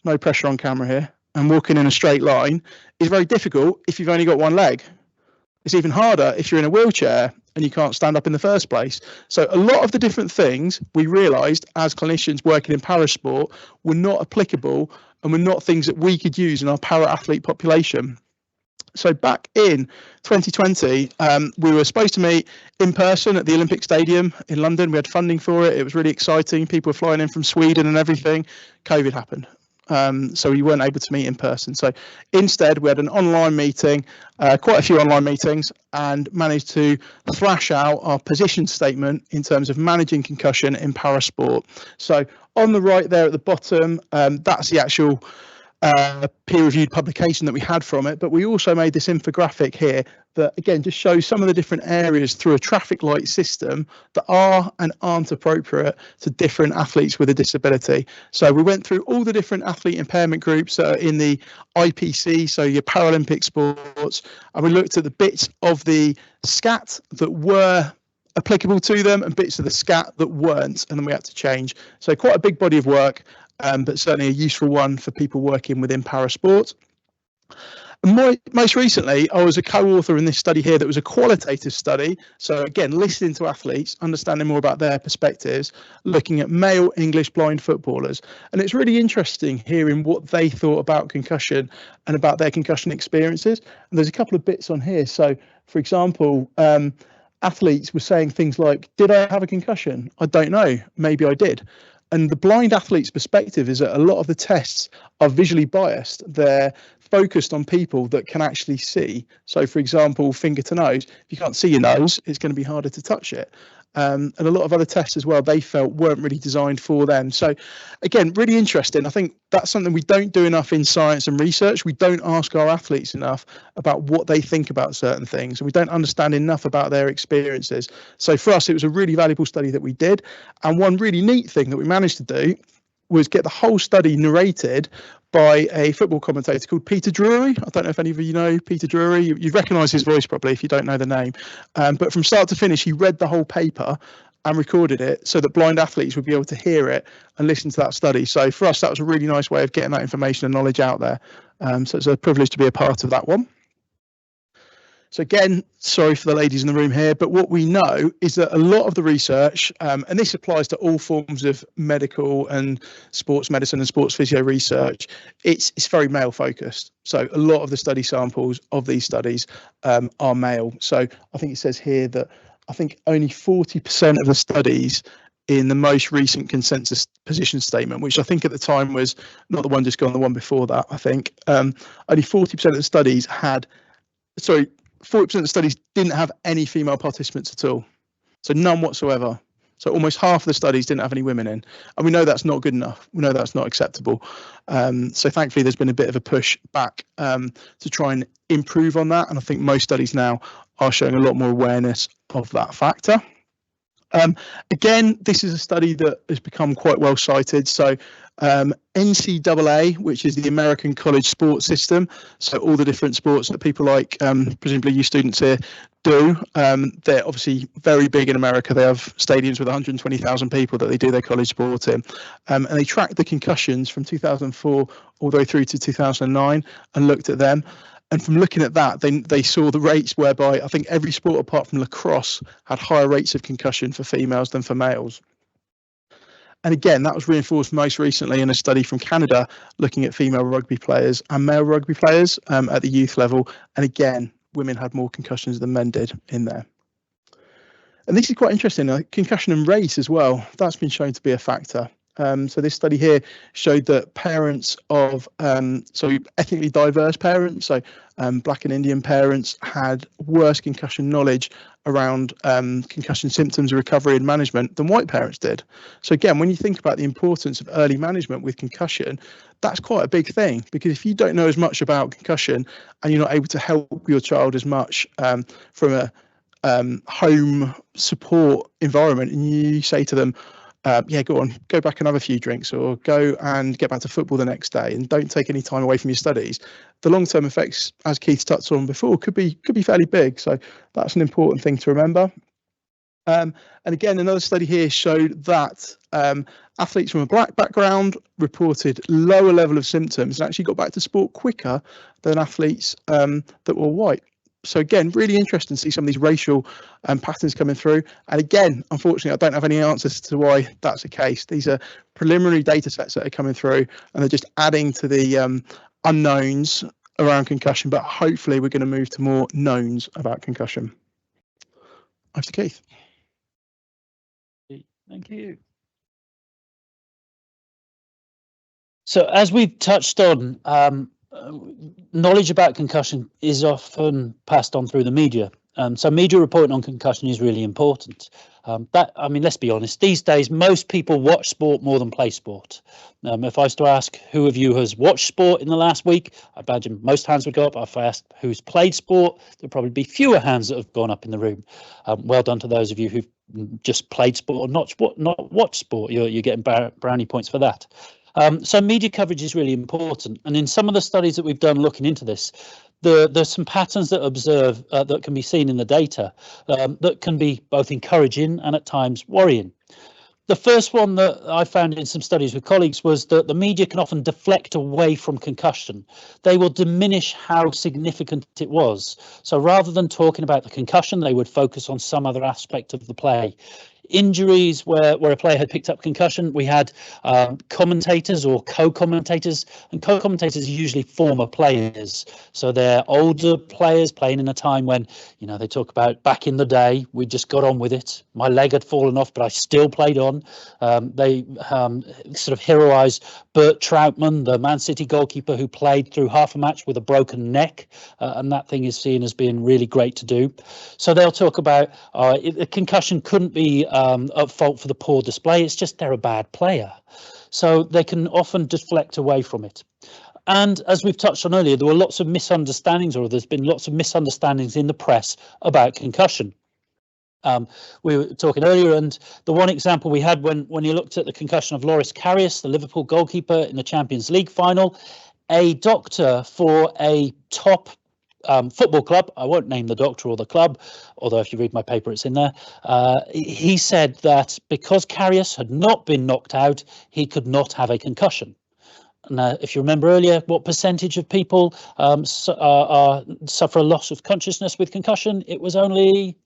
no pressure on camera here, and walking in a straight line is very difficult if you've only got one leg. It's even harder if you're in a wheelchair and you can't stand up in the first place. So a lot of the different things we realised as clinicians working in parasport were not applicable and were not things that we could use in our para-athlete population. So back in 2020, we were supposed to meet in person at the Olympic Stadium in London. We had funding for it. It was really exciting. People were flying in from Sweden and everything. COVID happened. So we weren't able to meet in person. So instead, we had an online meeting, quite a few online meetings, and managed to thrash out our position statement in terms of managing concussion in parasport. So on the right there at the bottom, that's the actual peer-reviewed publication that we had from it, but we also made this infographic here that again just shows some of the different areas through a traffic light system that are and aren't appropriate to different athletes with a disability. So we went through all the different athlete impairment groups in the IPC, so your Paralympic sports, and we looked at the bits of the SCAT that were applicable to them and bits of the SCAT that weren't, and then we had to change. So quite a big body of work, but certainly a useful one for people working within parasport. And most recently, I was a co-author in this study here that was a qualitative study. So again, listening to athletes, understanding more about their perspectives, looking at male English blind footballers. And it's really interesting hearing what they thought about concussion and about their concussion experiences. And there's a couple of bits on here. So, for example, athletes were saying things like, did I have a concussion? I don't know. Maybe I did. And the blind athlete's perspective is that a lot of the tests are visually biased. They're focused on people that can actually see. So, for example, finger to nose, if you can't see your nose, it's going to be harder to touch it. And a lot of other tests as well, they felt weren't really designed for them. So again, really interesting. I think that's something we don't do enough in science and research. We don't ask our athletes enough about what they think about certain things, and we don't understand enough about their experiences. So for us, it was a really valuable study that we did. And one really neat thing that we managed to do was get the whole study narrated by a football commentator called Peter Drury. I don't know if any of you know Peter Drury. You'd recognise his voice probably if you don't know the name. But from start to finish, he read the whole paper and recorded it so that blind athletes would be able to hear it and listen to that study. So for us, that was a really nice way of getting that information and knowledge out there. So it's a privilege to be a part of that one. So again, sorry for the ladies in the room here, but what we know is that a lot of the research, and this applies to all forms of medical and sports medicine and sports physio research, it's very male focused. So a lot of the study samples of these studies are male. So I think it says here that I think only 40% of the studies in the most recent consensus position statement, which I think at the time was not the one just gone, the one before that, I think, only 40% of the studies had, 40% of the studies didn't have any female participants at all. So none whatsoever. So almost half of the studies didn't have any women in. And we know that's not good enough. We know that's not acceptable. So thankfully, there's been a bit of a push back to try and improve on that. And I think most studies now are showing a lot more awareness of that factor. Again, this is a study that has become quite well cited. So NCAA, which is the American College Sports System, so all the different sports that people like, presumably you students here, do. They're obviously very big in America. They have stadiums with 120,000 people that they do their college sport in. And they tracked the concussions from 2004 all the way through to 2009 and looked at them. And from looking at that, they saw the rates whereby I think every sport apart from lacrosse had higher rates of concussion for females than for males. And again, that was reinforced most recently in a study from Canada looking at female rugby players and male rugby players at the youth level. And again, women had more concussions than men did in there. And this is quite interesting, concussion and race as well. That's been shown to be a factor. So this study here showed that parents of ethnically diverse parents, so Black and Indian parents, had worse concussion knowledge around concussion symptoms, recovery and management than white parents did. So again, when you think about the importance of early management with concussion, that's quite a big thing, because if you don't know as much about concussion and you're not able to help your child as much from a home support environment, and you say to them, yeah, go back and have a few drinks, or go and get back to football the next day, and don't take any time away from your studies, the long-term effects, as Keith touched on before, could be fairly big. So that's an important thing to remember. And again, another study here showed that athletes from a black background reported lower level of symptoms and actually got back to sport quicker than athletes that were white. So again, really interesting to see some of these racial patterns coming through. And again, unfortunately, I don't have any answers to why that's the case. These are preliminary data sets that are coming through, and they're just adding to the unknowns around concussion, but hopefully we're going to move to more knowns about concussion. Over to Keith. Thank you. So as we've touched on, knowledge about concussion is often passed on through the media. So media reporting on concussion is really important. Let's be honest, these days, most people watch sport more than play sport. If I was to ask who of you has watched sport in the last week, I imagine most hands would go up. If I asked who's played sport, there'd probably be fewer hands that have gone up in the room. Well done to those of you who've just played sport or not watched sport. You're getting brownie points for that. So media coverage is really important. And in some of the studies that we've done looking into this, there's some patterns that observe that can be seen in the data that can be both encouraging and at times worrying. The first one that I found in some studies with colleagues was that the media can often deflect away from concussion. They will diminish how significant it was. So rather than talking about the concussion, they would focus on some other aspect of the play. Injuries where a player had picked up concussion, we had commentators or co-commentators, and co-commentators are usually former players. So they're older players playing in a time when, they talk about back in the day, we just got on with it. My leg had fallen off, but I still played on. They sort of heroise Bert Troutman, the Man City goalkeeper who played through half a match with a broken neck, and that thing is seen as being really great to do. So they'll talk about a concussion couldn't be at fault for the poor display. It's just they're a bad player. So they can often deflect away from it. And as we've touched on earlier, there were lots of misunderstandings, or there's been lots of misunderstandings in the press about concussion. We were talking earlier, and the one example we had when you looked at the concussion of Loris Karius, the Liverpool goalkeeper in the Champions League final, a doctor for a top football club, I won't name the doctor or the club, although if you read my paper it's in there, he said that because Karius had not been knocked out, he could not have a concussion. Now, if you remember earlier, what percentage of people suffer a loss of consciousness with concussion? It was only,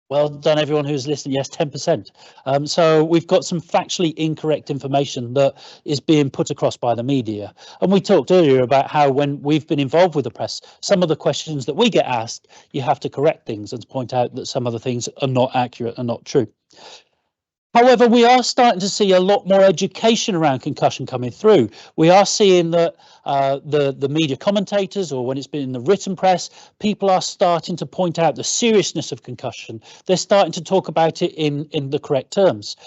well done everyone who's listening, yes, 10%. So we've got some factually incorrect information that is being put across by the media. And we talked earlier about how when we've been involved with the press, some of the questions that we get asked, you have to correct things and point out that some of the things are not accurate and not true. However, we are starting to see a lot more education around concussion coming through. We are seeing that the media commentators, or when it's been in the written press, people are starting to point out the seriousness of concussion. They're starting to talk about it in the correct terms.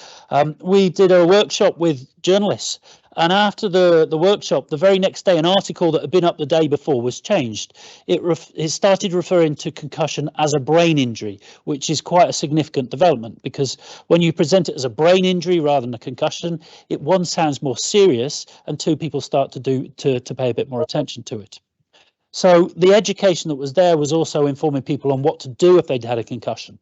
We did a workshop with journalists, and after the workshop, the very next day, an article that had been up the day before was changed. It started referring to concussion as a brain injury, which is quite a significant development, because when you present it as a brain injury rather than a concussion, it one sounds more serious, and two, people start to pay a bit more attention to it. So the education that was there was also informing people on what to do if they'd had a concussion.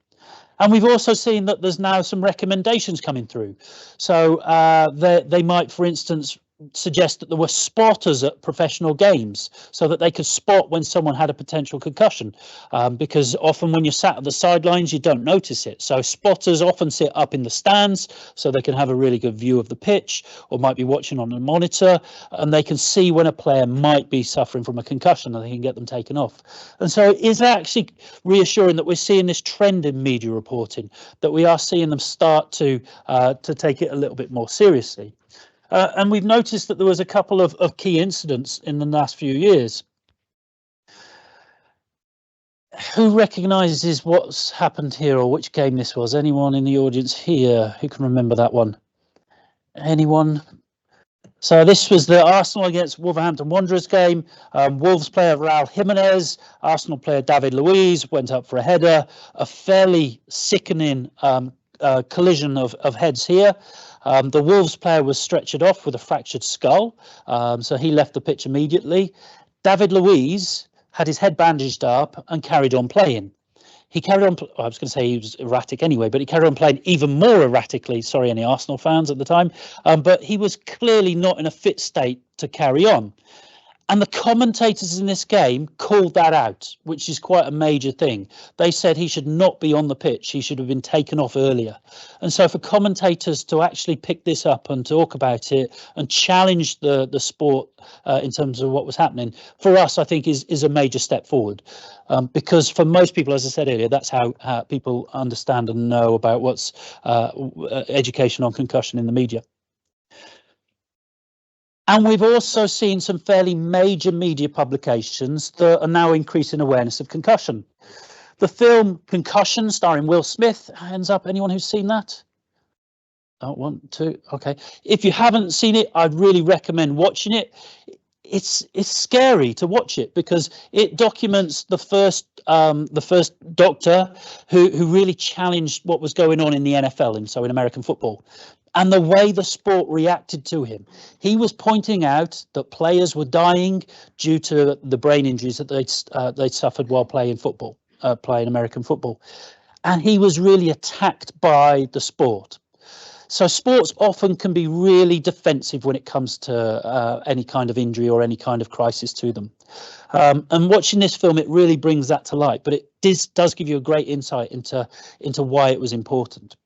And we've also seen that there's now some recommendations coming through. So they might, for instance, suggest that there were spotters at professional games so that they could spot when someone had a potential concussion, because often when you're sat at the sidelines, you don't notice it. So spotters often sit up in the stands so they can have a really good view of the pitch, or might be watching on a monitor, and they can see when a player might be suffering from a concussion and they can get them taken off. And so it is actually reassuring that we're seeing this trend in media reporting, that we are seeing them start to take it a little bit more seriously. And we've noticed that there was a couple of key incidents in the last few years. Who recognises what's happened here, or which game this was? Anyone in the audience here who can remember that one? Anyone? So this was the Arsenal against Wolverhampton Wanderers game. Wolves player Raul Jimenez, Arsenal player David Luiz went up for a header. A fairly sickening collision of heads here. The Wolves player was stretchered off with a fractured skull, so he left the pitch immediately. David Luiz had his head bandaged up and carried on playing. He carried on, I was going to say he was erratic anyway, but he carried on playing even more erratically, sorry any Arsenal fans at the time, but he was clearly not in a fit state to carry on. And the commentators in this game called that out, which is quite a major thing. They said he should not be on the pitch. He should have been taken off earlier. And so for commentators to actually pick this up and talk about it and challenge the sport in terms of what was happening, for us, I think is a major step forward. Because for most people, as I said earlier, that's how people understand and know about what's education on concussion in the media. And we've also seen some fairly major media publications that are now increasing awareness of concussion. The film Concussion, starring Will Smith, hands up, anyone who's seen that? Oh, 1, 2, okay. If you haven't seen it, I'd really recommend watching it. It's scary to watch it because it documents the first doctor who really challenged what was going on in the NFL, and so in American football, and the way the sport reacted to him. He was pointing out that players were dying due to the brain injuries that they'd suffered while playing football, playing American football, and he was really attacked by the sport. So sports often can be really defensive when it comes to any kind of injury or any kind of crisis to them. And watching this film, it really brings that to light, but it does give you a great insight into why it was important.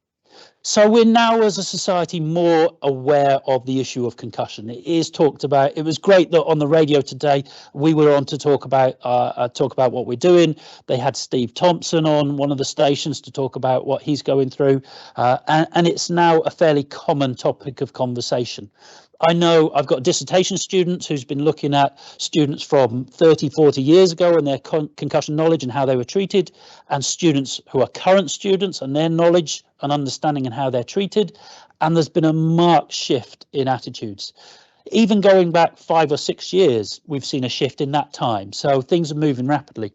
So we're now, as a society, more aware of the issue of concussion. It is talked about. It was great that on the radio today we were on to talk about what we're doing. They had Steve Thompson on one of the stations to talk about what he's going through, and it's now a fairly common topic of conversation. I know I've got dissertation students who's been looking at students from 30, 40 years ago and their concussion knowledge and how they were treated, and students who are current students and their knowledge and understanding and how they're treated. And there's been a marked shift in attitudes. Even going back 5 or 6 years, we've seen a shift in that time. So things are moving rapidly.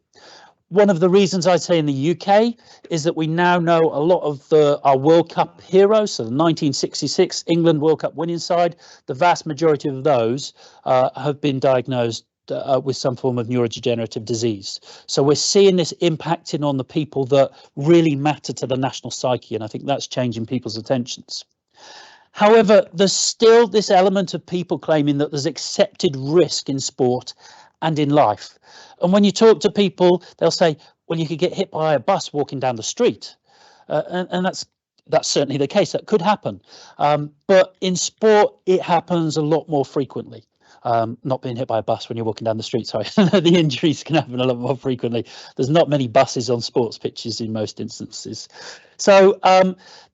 One of the reasons I'd say in the UK is that we now know a lot of our World Cup heroes, so the 1966 England World Cup winning side, the vast majority of those have been diagnosed with some form of neurodegenerative disease. So we're seeing this impacting on the people that really matter to the national psyche, and I think that's changing people's attentions. However, there's still this element of people claiming that there's accepted risk in sport and in life. And when you talk to people, they'll say, well, you could get hit by a bus walking down the street. And that's certainly the case. That could happen. But in sport, it happens a lot more frequently. Not being hit by a bus when you're walking down the street, sorry. The injuries can happen a lot more frequently. There's not many buses on sports pitches in most instances. So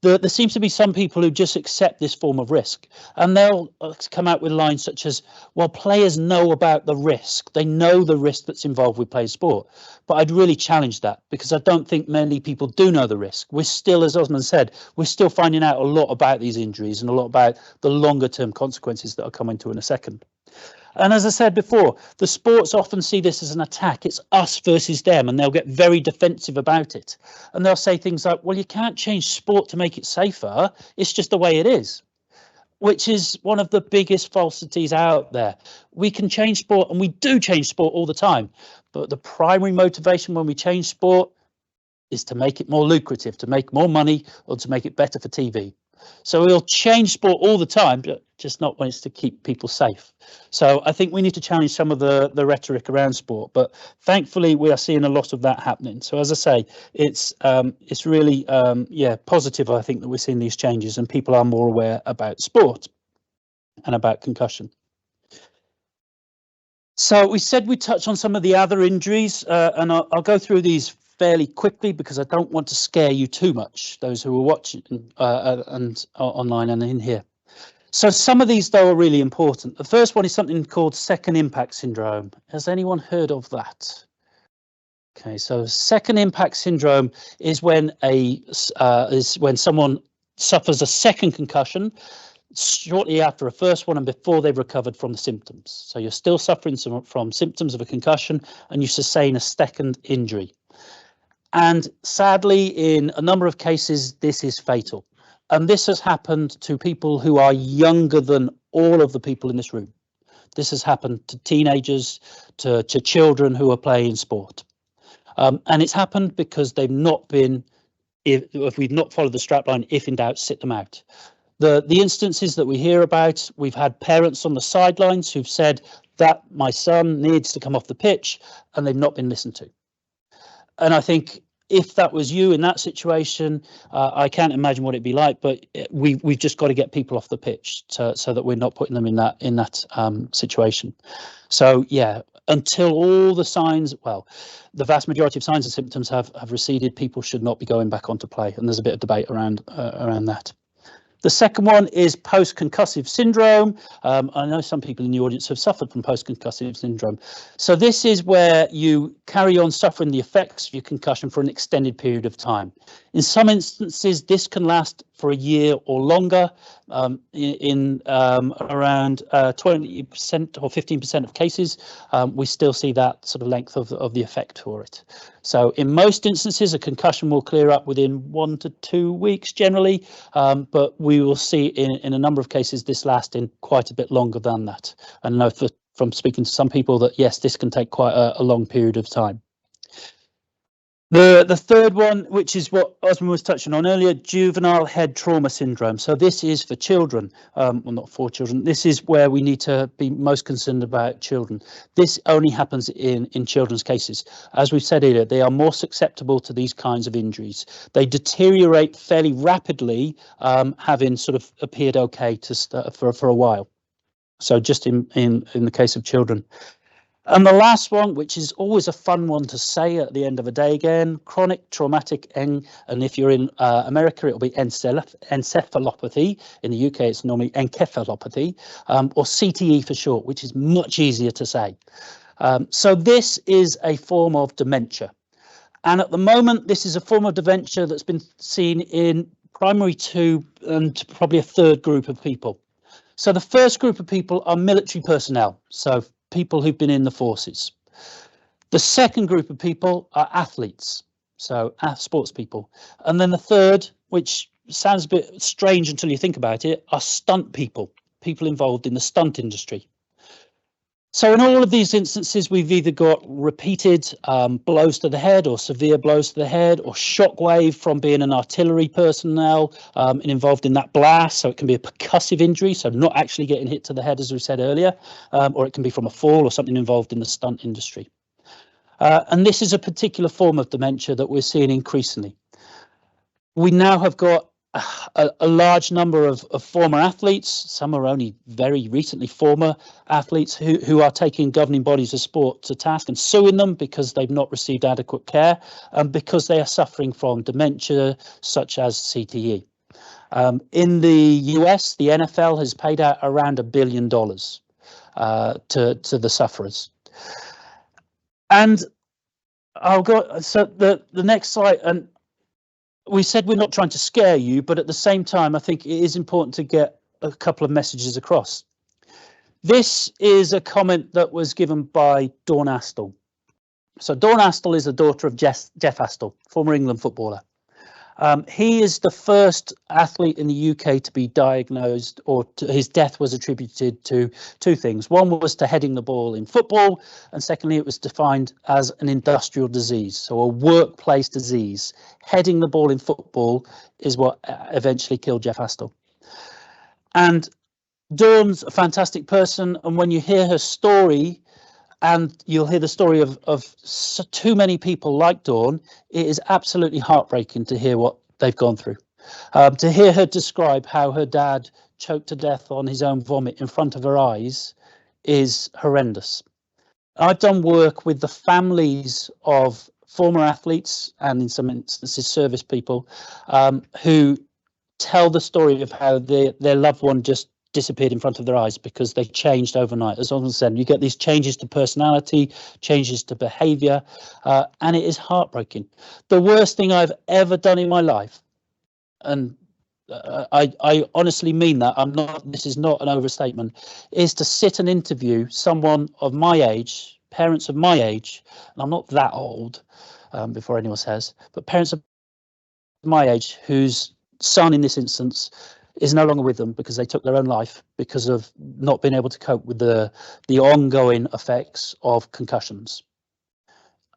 there seems to be some people who just accept this form of risk, and they'll come out with lines such as, well, players know about the risk. They know the risk that's involved with playing sport. But I'd really challenge that, because I don't think many people do know the risk. We're still, as Osman said, we're still finding out a lot about these injuries and a lot about the longer term consequences that I'll come into in a second. And as I said before, the sports often see this as an attack. It's us versus them, and they'll get very defensive about it. And they'll say things like, well, you can't change sport to make it safer. It's just the way it is, which is one of the biggest falsities out there. We can change sport, and we do change sport all the time. But the primary motivation when we change sport is to make it more lucrative, to make more money, or to make it better for TV. So we'll change sport all the time, but just not when it's to keep people safe. So I think we need to challenge some of the rhetoric around sport, but thankfully we are seeing a lot of that happening. So as I say, it's really positive, I think, that we're seeing these changes and people are more aware about sport and about concussion. So we said we'd touch on some of the other injuries, and I'll go through these fairly quickly because I don't want to scare you too much, those who are watching and online and in here. So some of these, though, are really important. The first one is something called second impact syndrome. Has anyone heard of that? Okay, so second impact syndrome is when someone suffers a second concussion shortly after a first one and before they've recovered from the symptoms. So you're still suffering from symptoms of a concussion and you sustain a second injury. And sadly, in a number of cases, this is fatal. And this has happened to people who are younger than all of the people in this room. This has happened to teenagers, to children who are playing sport. And it's happened because they've not been, if we've not followed the strapline, if in doubt, sit them out. The instances that we hear about, we've had parents on the sidelines who've said that my son needs to come off the pitch, and they've not been listened to. And I think if that was you in that situation, I can't imagine what it'd be like. But we've just got to get people off the pitch so that we're not putting them in that situation. So yeah, until all the signs, well, the vast majority of signs and symptoms have receded, people should not be going back onto play. And there's a bit of debate around that. The second one is post-concussive syndrome. I know some people in the audience have suffered from post-concussive syndrome. So this is where you carry on suffering the effects of your concussion for an extended period of time. In some instances, this can last for a year or longer. In around 20% or 15% of cases, we still see that sort of length of the effect for it. So in most instances, a concussion will clear up within 1 to 2 weeks generally, but we will see in a number of cases this lasting quite a bit longer than that. And I know from speaking to some people that yes, this can take quite a long period of time. The third one, which is what Osman was touching on earlier, juvenile head trauma syndrome. So this is for children, well, not for children. This is where we need to be most concerned about children. This only happens in children's cases. As we've said earlier, they are more susceptible to these kinds of injuries. They fairly rapidly, having sort of appeared okay for a while. So just in the case of children. And the last one, which is always a fun one to say at the end of a day again, chronic traumatic, and if you're in America, it'll be encephalopathy. In the UK, it's normally encephalopathy, or CTE for short, which is much easier to say. So this is a form of dementia. And at the moment, this is a form of dementia that's been seen in primary 2 and probably a third group of people. So the first group of people are military personnel. So people who've been in the forces. The second group of people are athletes, so sports people. And then the third, which sounds a bit strange until you think about it, are stunt people involved in the stunt industry. So in all of these instances, we've either got repeated blows to the head or severe blows to the head or shockwave from being an artillery personnel and involved in that blast. So it can be a percussive injury, so not actually getting hit to the head, as we said earlier, or it can be from a fall or something involved in the stunt industry. And this is a particular form of dementia that we're seeing increasingly. We now have got a large number of former athletes. Some are only very recently former athletes who are taking governing bodies of sport to task and suing them because they've not received adequate care and because they are suffering from dementia such as CTE. In the US, the NFL has paid out around $1 billion to the sufferers. And I'll go, so the next slide, and we said we're not trying to scare you, but at the same time, I think it is important to get a couple of messages across. This is a comment that was given by Dawn Astle. So Dawn Astle is the daughter of Jeff Astle, former England footballer. He is the first athlete in the UK to be diagnosed, or his death was attributed to two things. One was to heading the ball in football, and secondly, it was defined as an industrial disease, so a workplace disease. Heading the ball in football is what eventually killed Jeff Astle. And Dawn's a fantastic person, and when you hear her story, and you'll hear the story of too many people like Dawn, it is absolutely heartbreaking to hear what they've gone through. To hear her describe how her dad choked to death on his own vomit in front of her eyes is horrendous. I've done work with the families of former athletes and in some instances service people who tell the story of how their loved one just disappeared in front of their eyes because they changed overnight. As Osman said, you get these changes to personality, changes to behavior, and it is heartbreaking. The worst thing I've ever done in my life, and I honestly mean that, this is not an overstatement, is to sit and interview someone of my age, parents of my age, and I'm not that old, before anyone says, but parents of my age whose son in this instance is no longer with them because they took their own life because of not being able to cope with the ongoing effects of concussions.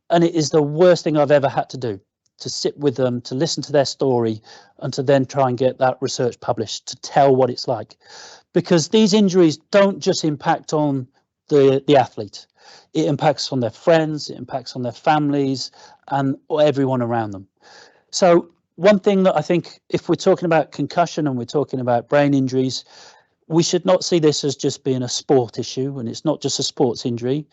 And it is the worst thing I've ever had to do, to sit with them, to listen to their story, and to then try and get that research published, to tell what it's like. Because these injuries don't just impact on the athlete. It impacts on their friends, it impacts on their families and everyone around them. So one thing that I think, if we're talking about concussion and we're talking about brain injuries, we should not see this as just being a sport issue, and it's not just a sports injury.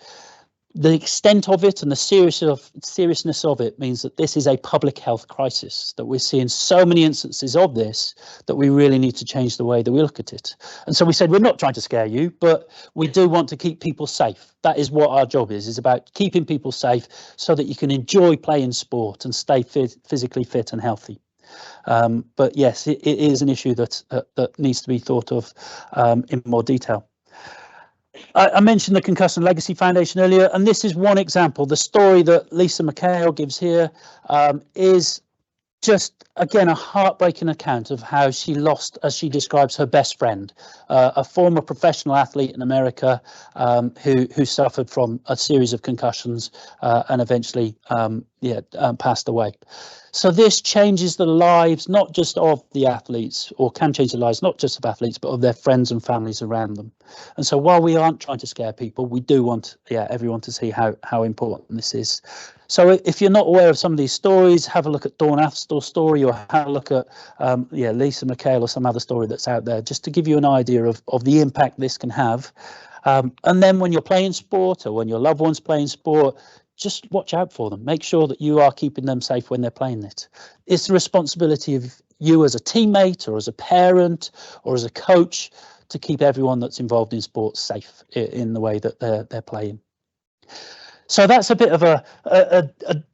The extent of it and the seriousness of it means that this is a public health crisis, that we're seeing so many instances of this that we really need to change the way that we look at it. And so we said, we're not trying to scare you, but we do want to keep people safe. That is what our job is about keeping people safe so that you can enjoy playing sport and stay physically fit and healthy. But yes, it is an issue that needs to be thought of in more detail. I mentioned the Concussion Legacy Foundation earlier, and this is one example. The story that Lisa McHale gives here is just, again, a heartbreaking account of how she lost, as she describes, her best friend, a former professional athlete in America who suffered from a series of concussions and eventually passed away. So this changes the lives, not just of the athletes, or can change the lives, not just of athletes, but of their friends and families around them. And so while we aren't trying to scare people, we do want everyone to see how important this is. So if you're not aware of some of these stories, have a look at Dawn Athstall's story, or have a look at Lisa McHale or some other story that's out there, just to give you an idea of the impact this can have. And then when you're playing sport, or when your loved one's playing sport, just watch out for them. Make sure that you are keeping them safe when they're playing it. It's the responsibility of you as a teammate, or as a parent, or as a coach, to keep everyone that's involved in sports safe in the way that they're playing. So that's a bit of a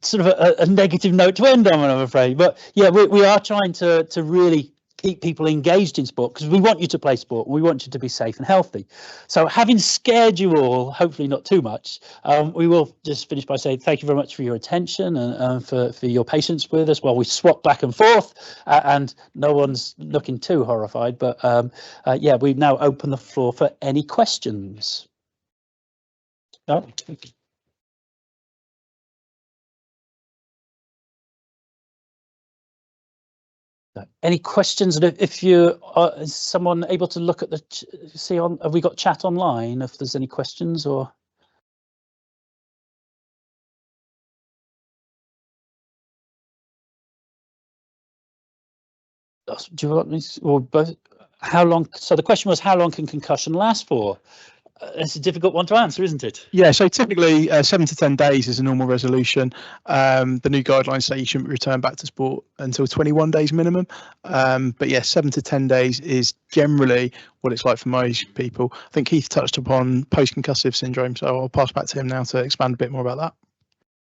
sort of a negative note to end on, I'm afraid. But yeah, we are trying to really keep people engaged in sport, because we want you to play sport. We want you to be safe and healthy. So having scared you all, hopefully not too much, we will just finish by saying thank you very much for your attention and for your patience with us while we swap back and forth, and no one's looking too horrified. But we now open the floor for any questions. Oh. Any questions? And if you are, is someone able to look at the have we got chat online? If there's any questions, or do you want me, or both? How long? So the question was, how long can concussion last for? It's a difficult one to answer, isn't it? Yeah, so typically 7 to 10 days is a normal resolution. The new guidelines say you shouldn't return back to sport until 21 days minimum. But yeah, 7 to 10 days is generally what it's like for most people. I think Keith touched upon post-concussive syndrome, so I'll pass back to him now to expand a bit more about that.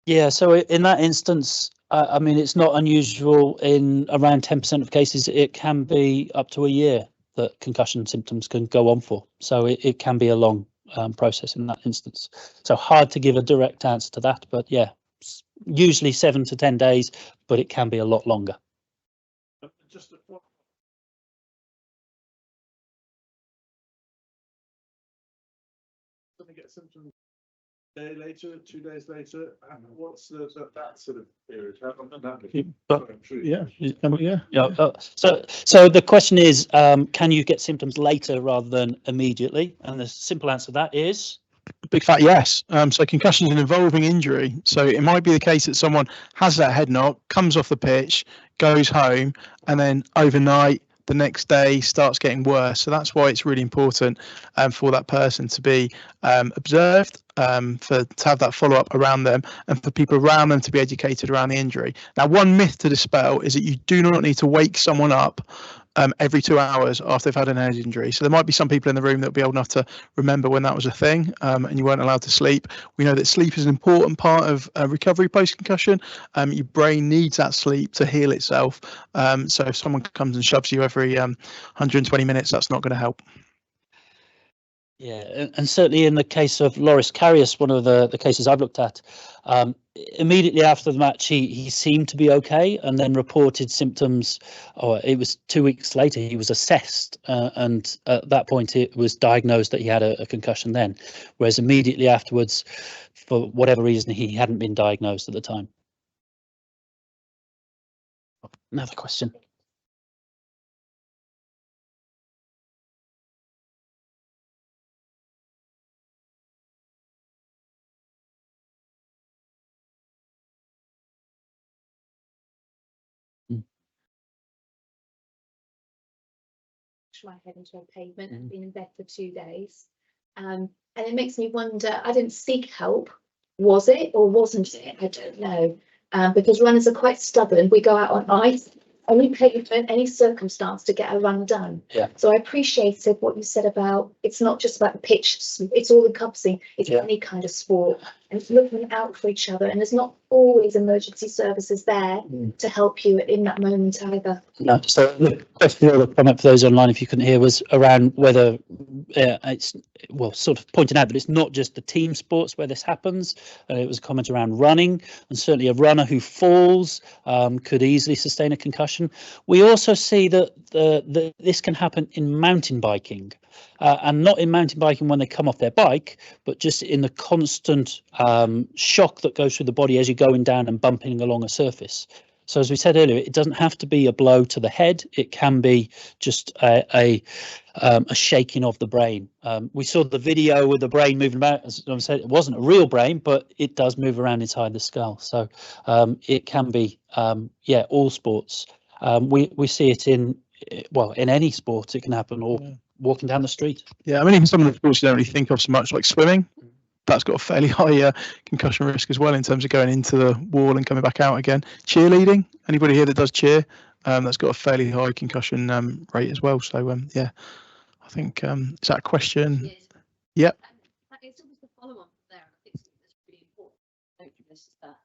Yeah, so in that instance, I mean, it's not unusual. In around 10% of cases, it can be up to a year that concussion symptoms can go on for. So it can be a long process in that instance. So hard to give a direct answer to that, but yeah, usually 7 to 10 days, but it can be a lot longer. Just get symptoms a day later, 2 days later, and what's that sort of period? How long that So the question is, can you get symptoms later rather than immediately? And the simple answer to that is big fat yes. So concussion is an evolving injury. So it might be the case that someone has that head knock, comes off the pitch, goes home, and then overnight, the next day starts getting worse. So that's why it's really important for that person to be observed, to have that follow-up around them, and for people around them to be educated around the injury. Now, one myth to dispel is that you do not need to wake someone up every 2 hours after they've had an head injury. So there might be some people in the room that will be old enough to remember when that was a thing, and you weren't allowed to sleep. We know that sleep is an important part of recovery post-concussion. Your brain needs that sleep to heal itself. So if someone comes and shoves you every 120 minutes, that's not going to help. Yeah, and certainly in the case of Loris Karius, one of the cases I've looked at, immediately after the match, he seemed to be okay, and then reported symptoms. Or it was 2 weeks later, he was assessed, and at that point, it was diagnosed that he had a concussion then. Whereas immediately afterwards, for whatever reason, he hadn't been diagnosed at the time. Another question. my head into a pavement and been in bed for 2 days. And it makes me wonder, I didn't seek help. Was it or wasn't it? I don't know. Because runners are quite stubborn. We go out on ice, any pavement, any circumstance to get a run done. Yeah. So I appreciated what you said about it's not just about the pitch, it's all encompassing. It's any kind of sport, and it's looking out for each other. And there's not always emergency services there to help you in that moment either. No, so the question that come up for those online, if you couldn't hear, was around whether it's, well, sort of pointing out that it's not just the team sports where this happens. It was a comment around running, and certainly a runner who falls could easily sustain a concussion. We also see that this can happen in mountain biking, and not in mountain biking when they come off their bike, but just in the constant shock that goes through the body as you're going down and bumping along a surface. So as we said earlier, it doesn't have to be a blow to the head. It can be just a shaking of the brain. We saw the video with the brain moving about. As I said, it wasn't a real brain, but it does move around inside the skull. So it can be, all sports. We see it in any sport. It can happen, or walking down the street. Yeah, I mean, even some of the sports you don't really think of so much, like swimming. That's got a fairly high concussion risk as well in terms of going into the wall and coming back out again. Cheerleading, anybody here that does cheer, that's got a fairly high concussion rate as well. So I think is that a question? Yep. It's almost the follow-on there. I think that's really important. This is that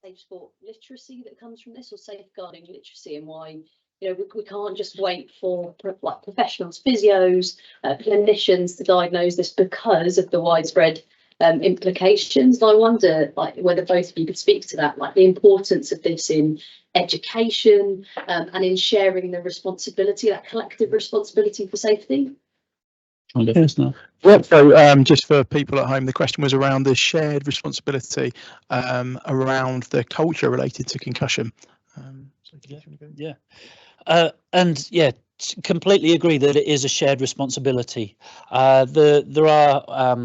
safe sport literacy that comes from this, or safeguarding literacy, and why we can't just wait for professionals, physios, clinicians to diagnose this because of the widespread implications. And I wonder whether both of you could speak to that, the importance of this in education and in sharing the responsibility, that collective responsibility for safety. Yes, no. So just for people at home, the question was around the shared responsibility around the culture related to concussion. Completely agree that it is a shared responsibility. There are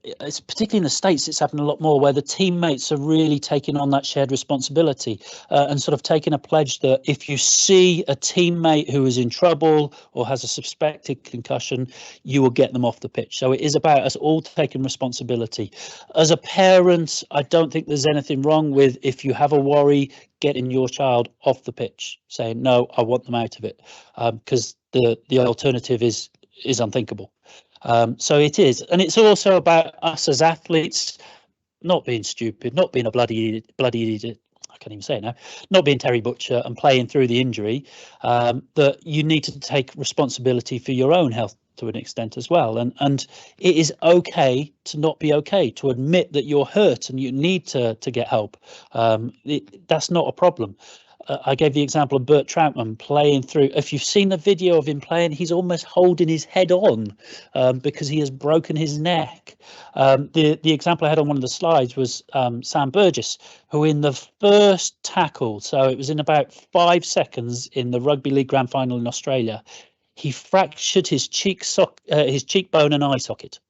it's particularly in the States, it's happened a lot more, where the teammates are really taking on that shared responsibility and sort of taking a pledge that if you see a teammate who is in trouble or has a suspected concussion, you will get them off the pitch. So it is about us all taking responsibility. As a parent, I don't think there's anything wrong with, if you have a worry, getting your child off the pitch, saying, no, I want them out of it, because the alternative is unthinkable. So it is, and it's also about us as athletes not being stupid, not being a bloody I can't even say it now, not being Terry Butcher and playing through the injury. That you need to take responsibility for your own health to an extent as well, and it is okay to not be okay, to admit that you're hurt and you need to get help. That's not a problem. I gave the example of Bert Troutman playing through. If you've seen the video of him playing, he's almost holding his head on because he has broken his neck. The example I had on one of the slides was Sam Burgess, who in the first tackle, so it was in about 5 seconds in the Rugby League Grand Final in Australia, he fractured his cheekbone and eye socket.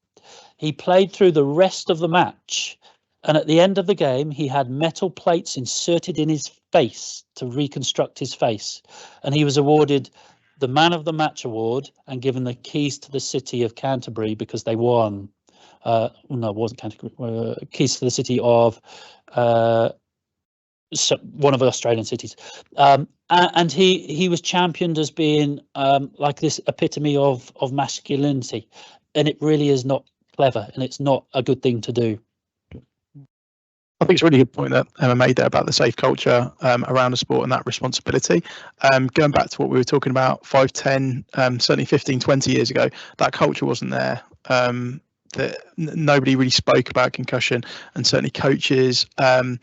He played through the rest of the match, and at the end of the game, he had metal plates inserted in his face to reconstruct his face, and he was awarded the Man of the Match award and given the keys to the city of Canterbury because they won. No, it wasn't Canterbury. Keys to the city of one of the Australian cities, and he was championed as being like this epitome of masculinity, and it really is not clever, and it's not a good thing to do. I think it's a really good point that Emma made there about the safe culture around the sport and that responsibility. Going back to what we were talking about 5, 10, certainly 15, 20 years ago, that culture wasn't there. That nobody really spoke about concussion, and certainly coaches and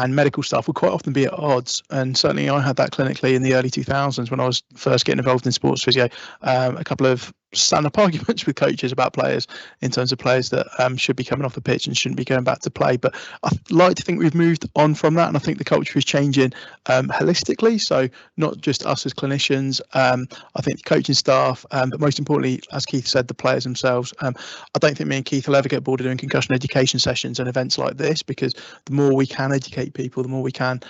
medical staff would quite often be at odds. And certainly I had that clinically in the early 2000s when I was first getting involved in sports physio. A couple of stand up arguments with coaches about players in terms of players that should be coming off the pitch and shouldn't be going back to play. But I like to think we've moved on from that, and I think the culture is changing holistically. So not just us as clinicians, I think the coaching staff, but most importantly, as Keith said, the players themselves. I don't think me and Keith will ever get bored of doing concussion education sessions and events like this, because the more we can educate people, the more we can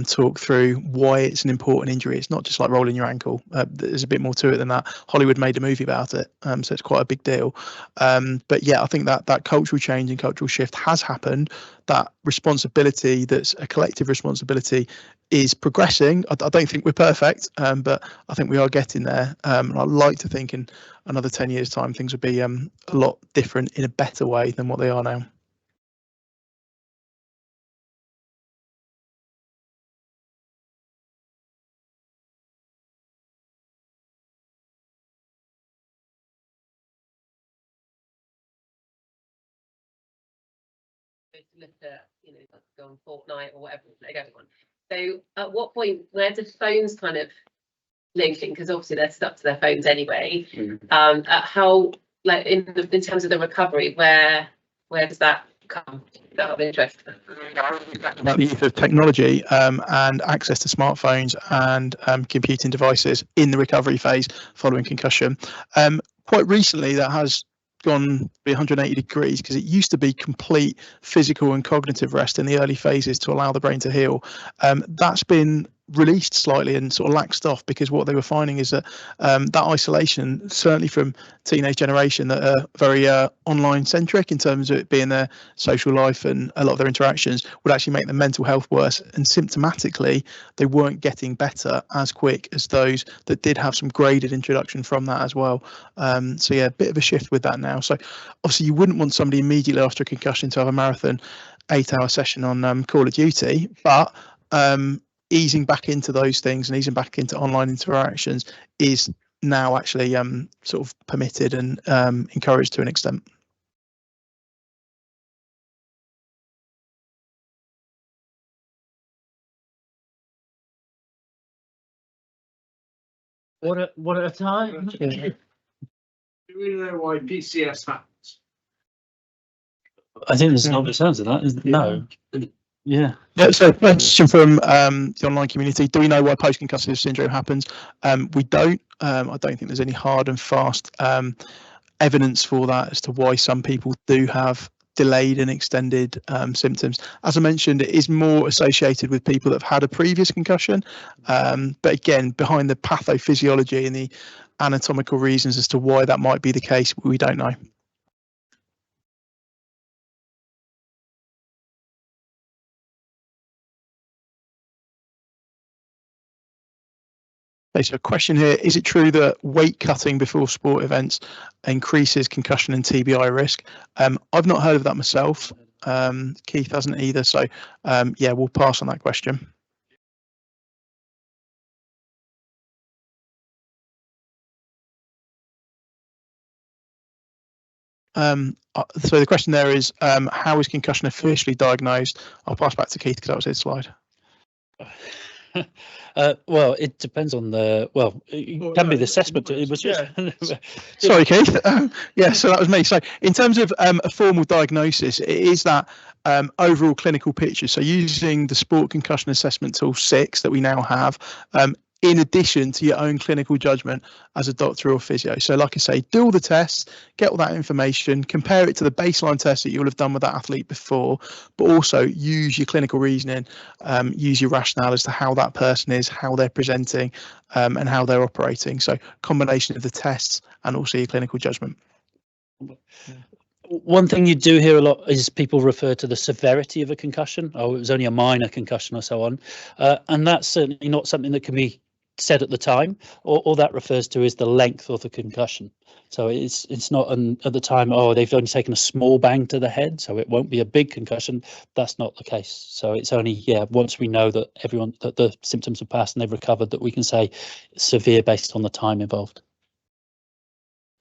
talk through why it's an important injury. It's not just like rolling your ankle. There's a bit more to it than that. Hollywood made a movie about it, so it's quite a big deal. But yeah, I think that cultural change and cultural shift has happened. That responsibility, that's a collective responsibility, is progressing. I don't think we're perfect, but I think we are getting there. And I'd like to think in another 10 years' time, things would be a lot different in a better way than what they are now. To look at, like go on Fortnite or whatever they're going on. So at what point, where do phones kind of link in? Because obviously they're stuck to their phones anyway. At how, like in terms of the recovery, where does that come? That of interest. About the use of technology and access to smartphones and computing devices in the recovery phase following concussion. Quite recently, that has gone 180 degrees, because it used to be complete physical and cognitive rest in the early phases to allow the brain to heal. That's been released slightly and sort of laxed off, because what they were finding is that that isolation, certainly from teenage generation that are very online centric in terms of it being their social life and a lot of their interactions, would actually make their mental health worse, and symptomatically they weren't getting better as quick as those that did have some graded introduction from that as well. So yeah, a bit of a shift with that now. So obviously you wouldn't want somebody immediately after a concussion to have a marathon 8-hour session on Call of Duty, but easing back into those things and easing back into online interactions is now actually sort of permitted and encouraged to an extent. What at a time? Do we know why PCS happens? I think there's an obvious answer to that, isn't it? No. Yeah. Yeah, so question from the online community: do we know why post-concussive syndrome happens? We don't. I don't think there's any hard and fast evidence for that as to why some people do have delayed and extended symptoms. As I mentioned, it is more associated with people that have had a previous concussion, but again, behind the pathophysiology and the anatomical reasons as to why that might be the case, we don't know. There's a question here: is it true that weight cutting before sport events increases concussion and TBI risk? I've not heard of that myself. Keith hasn't either. So yeah, we'll pass on that question. So the question there is, how is concussion officially diagnosed? I'll pass back to Keith because that was his slide. Well, it depends on the. Well, it can be the assessment. It was just. Sorry, Keith. Yeah, so that was me. So in terms of a formal diagnosis, it is that overall clinical picture. So using the Sport Concussion Assessment Tool 6 that we now have, in addition to your own clinical judgment as a doctor or physio. So like I say, do all the tests, get all that information, compare it to the baseline test that you'll have done with that athlete before, but also use your clinical reasoning, use your rationale as to how that person is, how they're presenting, and how they're operating. So combination of the tests and also your clinical judgment. One thing you do hear a lot is people refer to the severity of a concussion. Oh, it was only a minor concussion or so on. And that's certainly not something that can be said at the time. All that refers to is the length of the concussion. So it's not at the time, oh, they've only taken a small bang to the head, so it won't be a big concussion. That's not the case. So it's only, yeah, once we know that that the symptoms have passed and they've recovered, that we can say severe based on the time involved.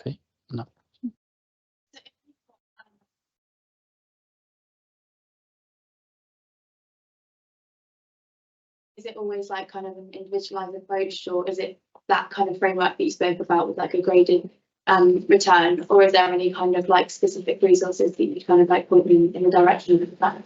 Okay, no. Is it always like kind of an individualized approach, or is it that kind of framework that you spoke about with like a graded return, or is there any kind of like specific resources that you kind of like point me in the direction of that?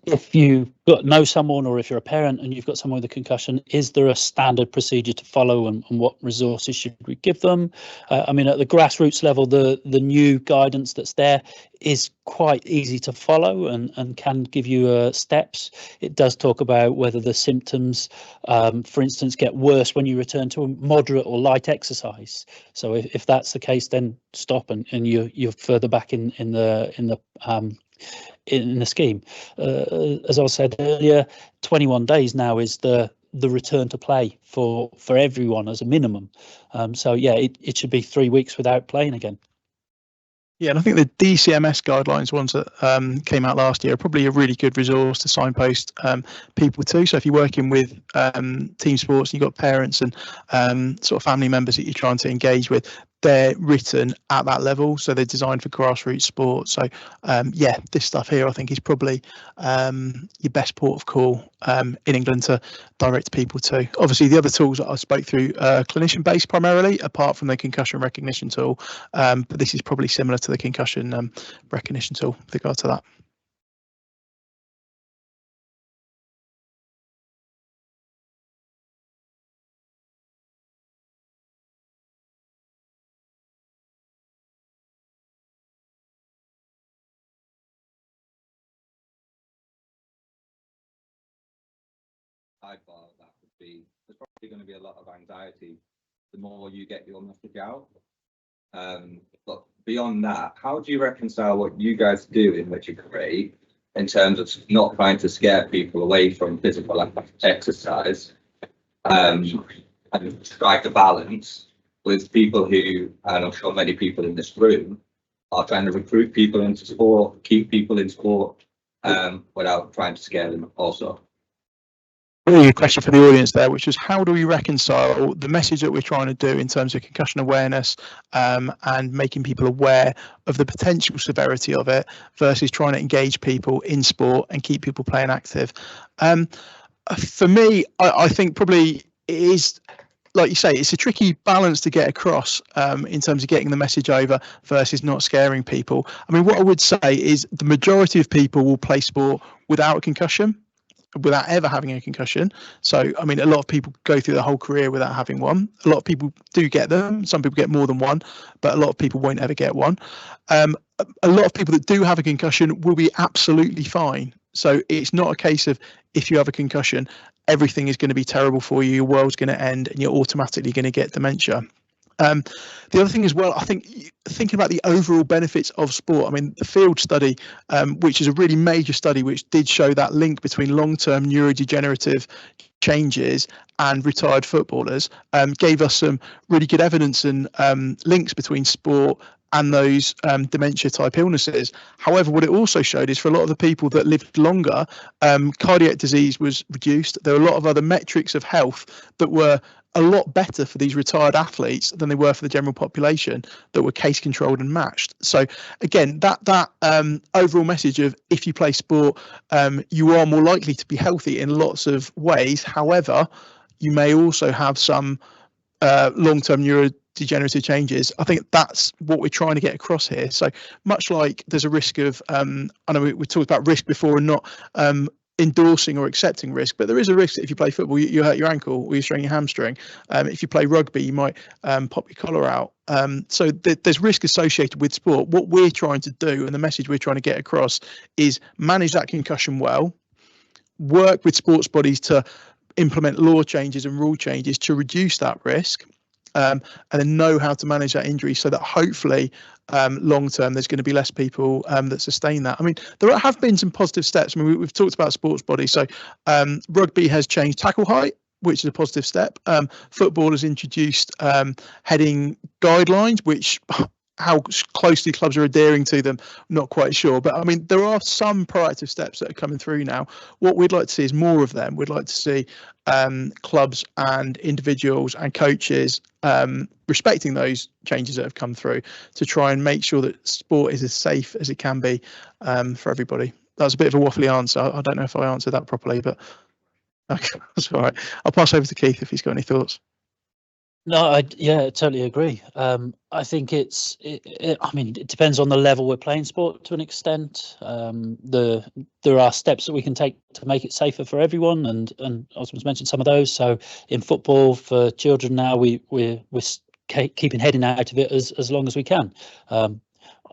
If you've know someone, or if you're a parent and you've got someone with a concussion, is there a standard procedure to follow, and what resources should we give them? I mean, at the grassroots level, the new guidance that's there is quite easy to follow and can give you steps. It does talk about whether the symptoms, for instance, get worse when you return to a moderate or light exercise. So if that's the case, then stop and you're further back in the scheme. As I said earlier, 21 days now is the return to play for everyone as a minimum. So yeah, it should be 3 weeks without playing again. Yeah, and I think the DCMS guidelines ones that came out last year are probably a really good resource to signpost people to. So if you're working with team sports, you've got parents and sort of family members that you're trying to engage with, they're written at that level, so they're designed for grassroots sport. So yeah, this stuff here I think is probably your best port of call in England to direct people to. Obviously the other tools that I spoke through are clinician based primarily, apart from the concussion recognition tool, but this is probably similar to the concussion recognition tool with regard to that. Sidebar that would be, there's probably going to be a lot of anxiety the more you get your message out. But beyond that, how do you reconcile what you guys do in which you create in terms of not trying to scare people away from physical exercise, and strike a balance with people who, and I'm sure many people in this room, are trying to recruit people into sport, keep people in sport, without trying to scare them also? Really a question for the audience there, which is how do we reconcile the message that we're trying to do in terms of concussion awareness and making people aware of the potential severity of it versus trying to engage people in sport and keep people playing active? For me, I think probably it is, like you say, it's a tricky balance to get across in terms of getting the message over versus not scaring people. I mean, what I would say is the majority of people will play sport without a concussion, without ever having a concussion. So, I mean, a lot of people go through their whole career without having one. A lot of people do get them. Some people get more than one, but a lot of people won't ever get one. A lot of people that do have a concussion will be absolutely fine. So it's not a case of if you have a concussion, everything is going to be terrible for you, your world's going to end, and you're automatically going to get dementia. The other thing as well, I think thinking about the overall benefits of sport, I mean, the field study, which is a really major study, which did show that link between long-term neurodegenerative changes and retired footballers, gave us some really good evidence and links between sport and those dementia type illnesses. However, what it also showed is for a lot of the people that lived longer, cardiac disease was reduced. There were a lot of other metrics of health that were a lot better for these retired athletes than they were for the general population that were case controlled and matched. So again, that overall message of if you play sport, you are more likely to be healthy in lots of ways. However, you may also have some long-term neurodegenerative changes. I think that's what we're trying to get across here. So much like there's a risk of, I know we talked about risk before and not endorsing or accepting risk, but there is a risk that if you play football, you hurt your ankle or you strain your hamstring. If you play rugby, you might pop your collar out. So there's risk associated with sport. What we're trying to do and the message we're trying to get across is manage that concussion well, work with sports bodies to implement law changes and rule changes to reduce that risk, and then know how to manage that injury so that hopefully long term there's going to be less people that sustain that. I mean, there have been some positive steps. I mean, we've talked about sports bodies. So rugby has changed tackle height, which is a positive step. Football has introduced heading guidelines, which how closely clubs are adhering to them, not quite sure. But I mean, there are some proactive steps that are coming through now. What we'd like to see is more of them. We'd like to see clubs and individuals and coaches respecting those changes that have come through to try and make sure that sport is as safe as it can be for everybody. That was a bit of a waffly answer. I don't know if I answered that properly, but okay, that's all right. I'll pass over to Keith if he's got any thoughts. No, I totally agree. I think I mean, it depends on the level we're playing sport to an extent. There are steps that we can take to make it safer for everyone, and Osman's mentioned some of those. So in football for children now, we're keeping heading out of it as long as we can.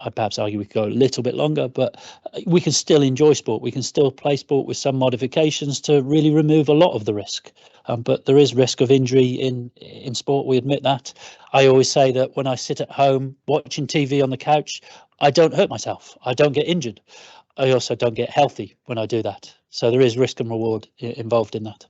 I'd perhaps argue we could go a little bit longer, but we can still enjoy sport. We can still play sport with some modifications to really remove a lot of the risk. But there is risk of injury in sport. We admit that. I always say that when I sit at home watching TV on the couch, I don't hurt myself. I don't get injured. I also don't get healthy when I do that. So there is risk and reward involved in that.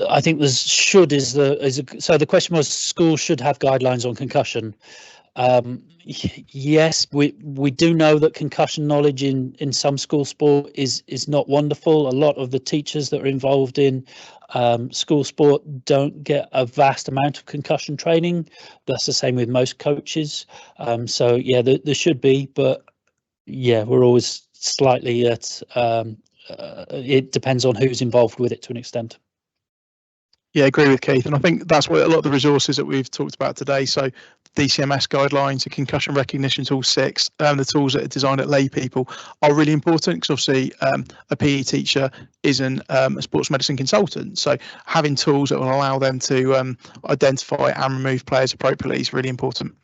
I think so the question was schools should have guidelines on concussion. Yes, we do know that concussion knowledge in some school sport is not wonderful. A lot of the teachers that are involved in school sport don't get a vast amount of concussion training. That's the same with most coaches. So yeah, there should be, but yeah, we're always slightly at. It depends on who's involved with it to an extent. Yeah, I agree with Keith, and I think that's what a lot of the resources that we've talked about today. So DCMS guidelines, the concussion recognition tool 6, the tools that are designed at lay people are really important, because obviously a PE teacher isn't a sports medicine consultant. So having tools that will allow them to identify and remove players appropriately is really important.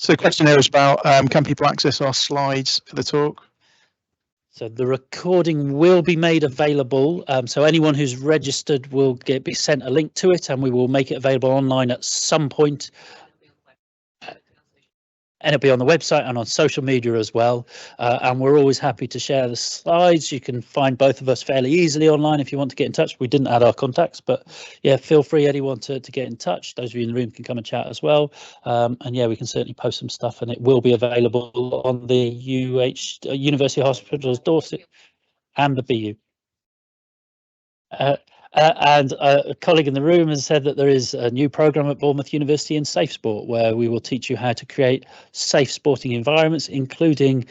So the question there is about can people access our slides for the talk? So the recording will be made available. So anyone who's registered will be sent a link to it, and we will make it available online at some point. And it'll be on the website and on social media as well. And we're always happy to share the slides. You can find both of us fairly easily online if you want to get in touch. We didn't add our contacts, but yeah, feel free, anyone, to get in touch. Those of you in the room can come and chat as well. And yeah, we can certainly post some stuff, and it will be available on the University Hospitals Dorset and the BU. And a colleague in the room has said that there is a new programme at Bournemouth University in Safe Sport, where we will teach you how to create safe sporting environments, including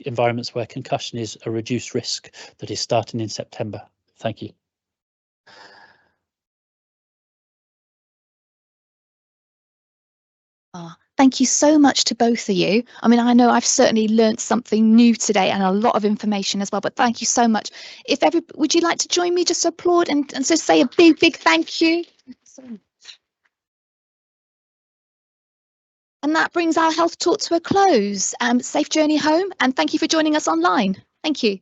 environments where concussion is a reduced risk, that is starting in September. Thank you. Thank you so much to both of you. I mean, I know I've certainly learnt something new today and a lot of information as well, but thank you so much. Would you like to join me just to applaud and just say a big thank you? And that brings our health talk to a close. Safe journey home, and thank you for joining us online. Thank you.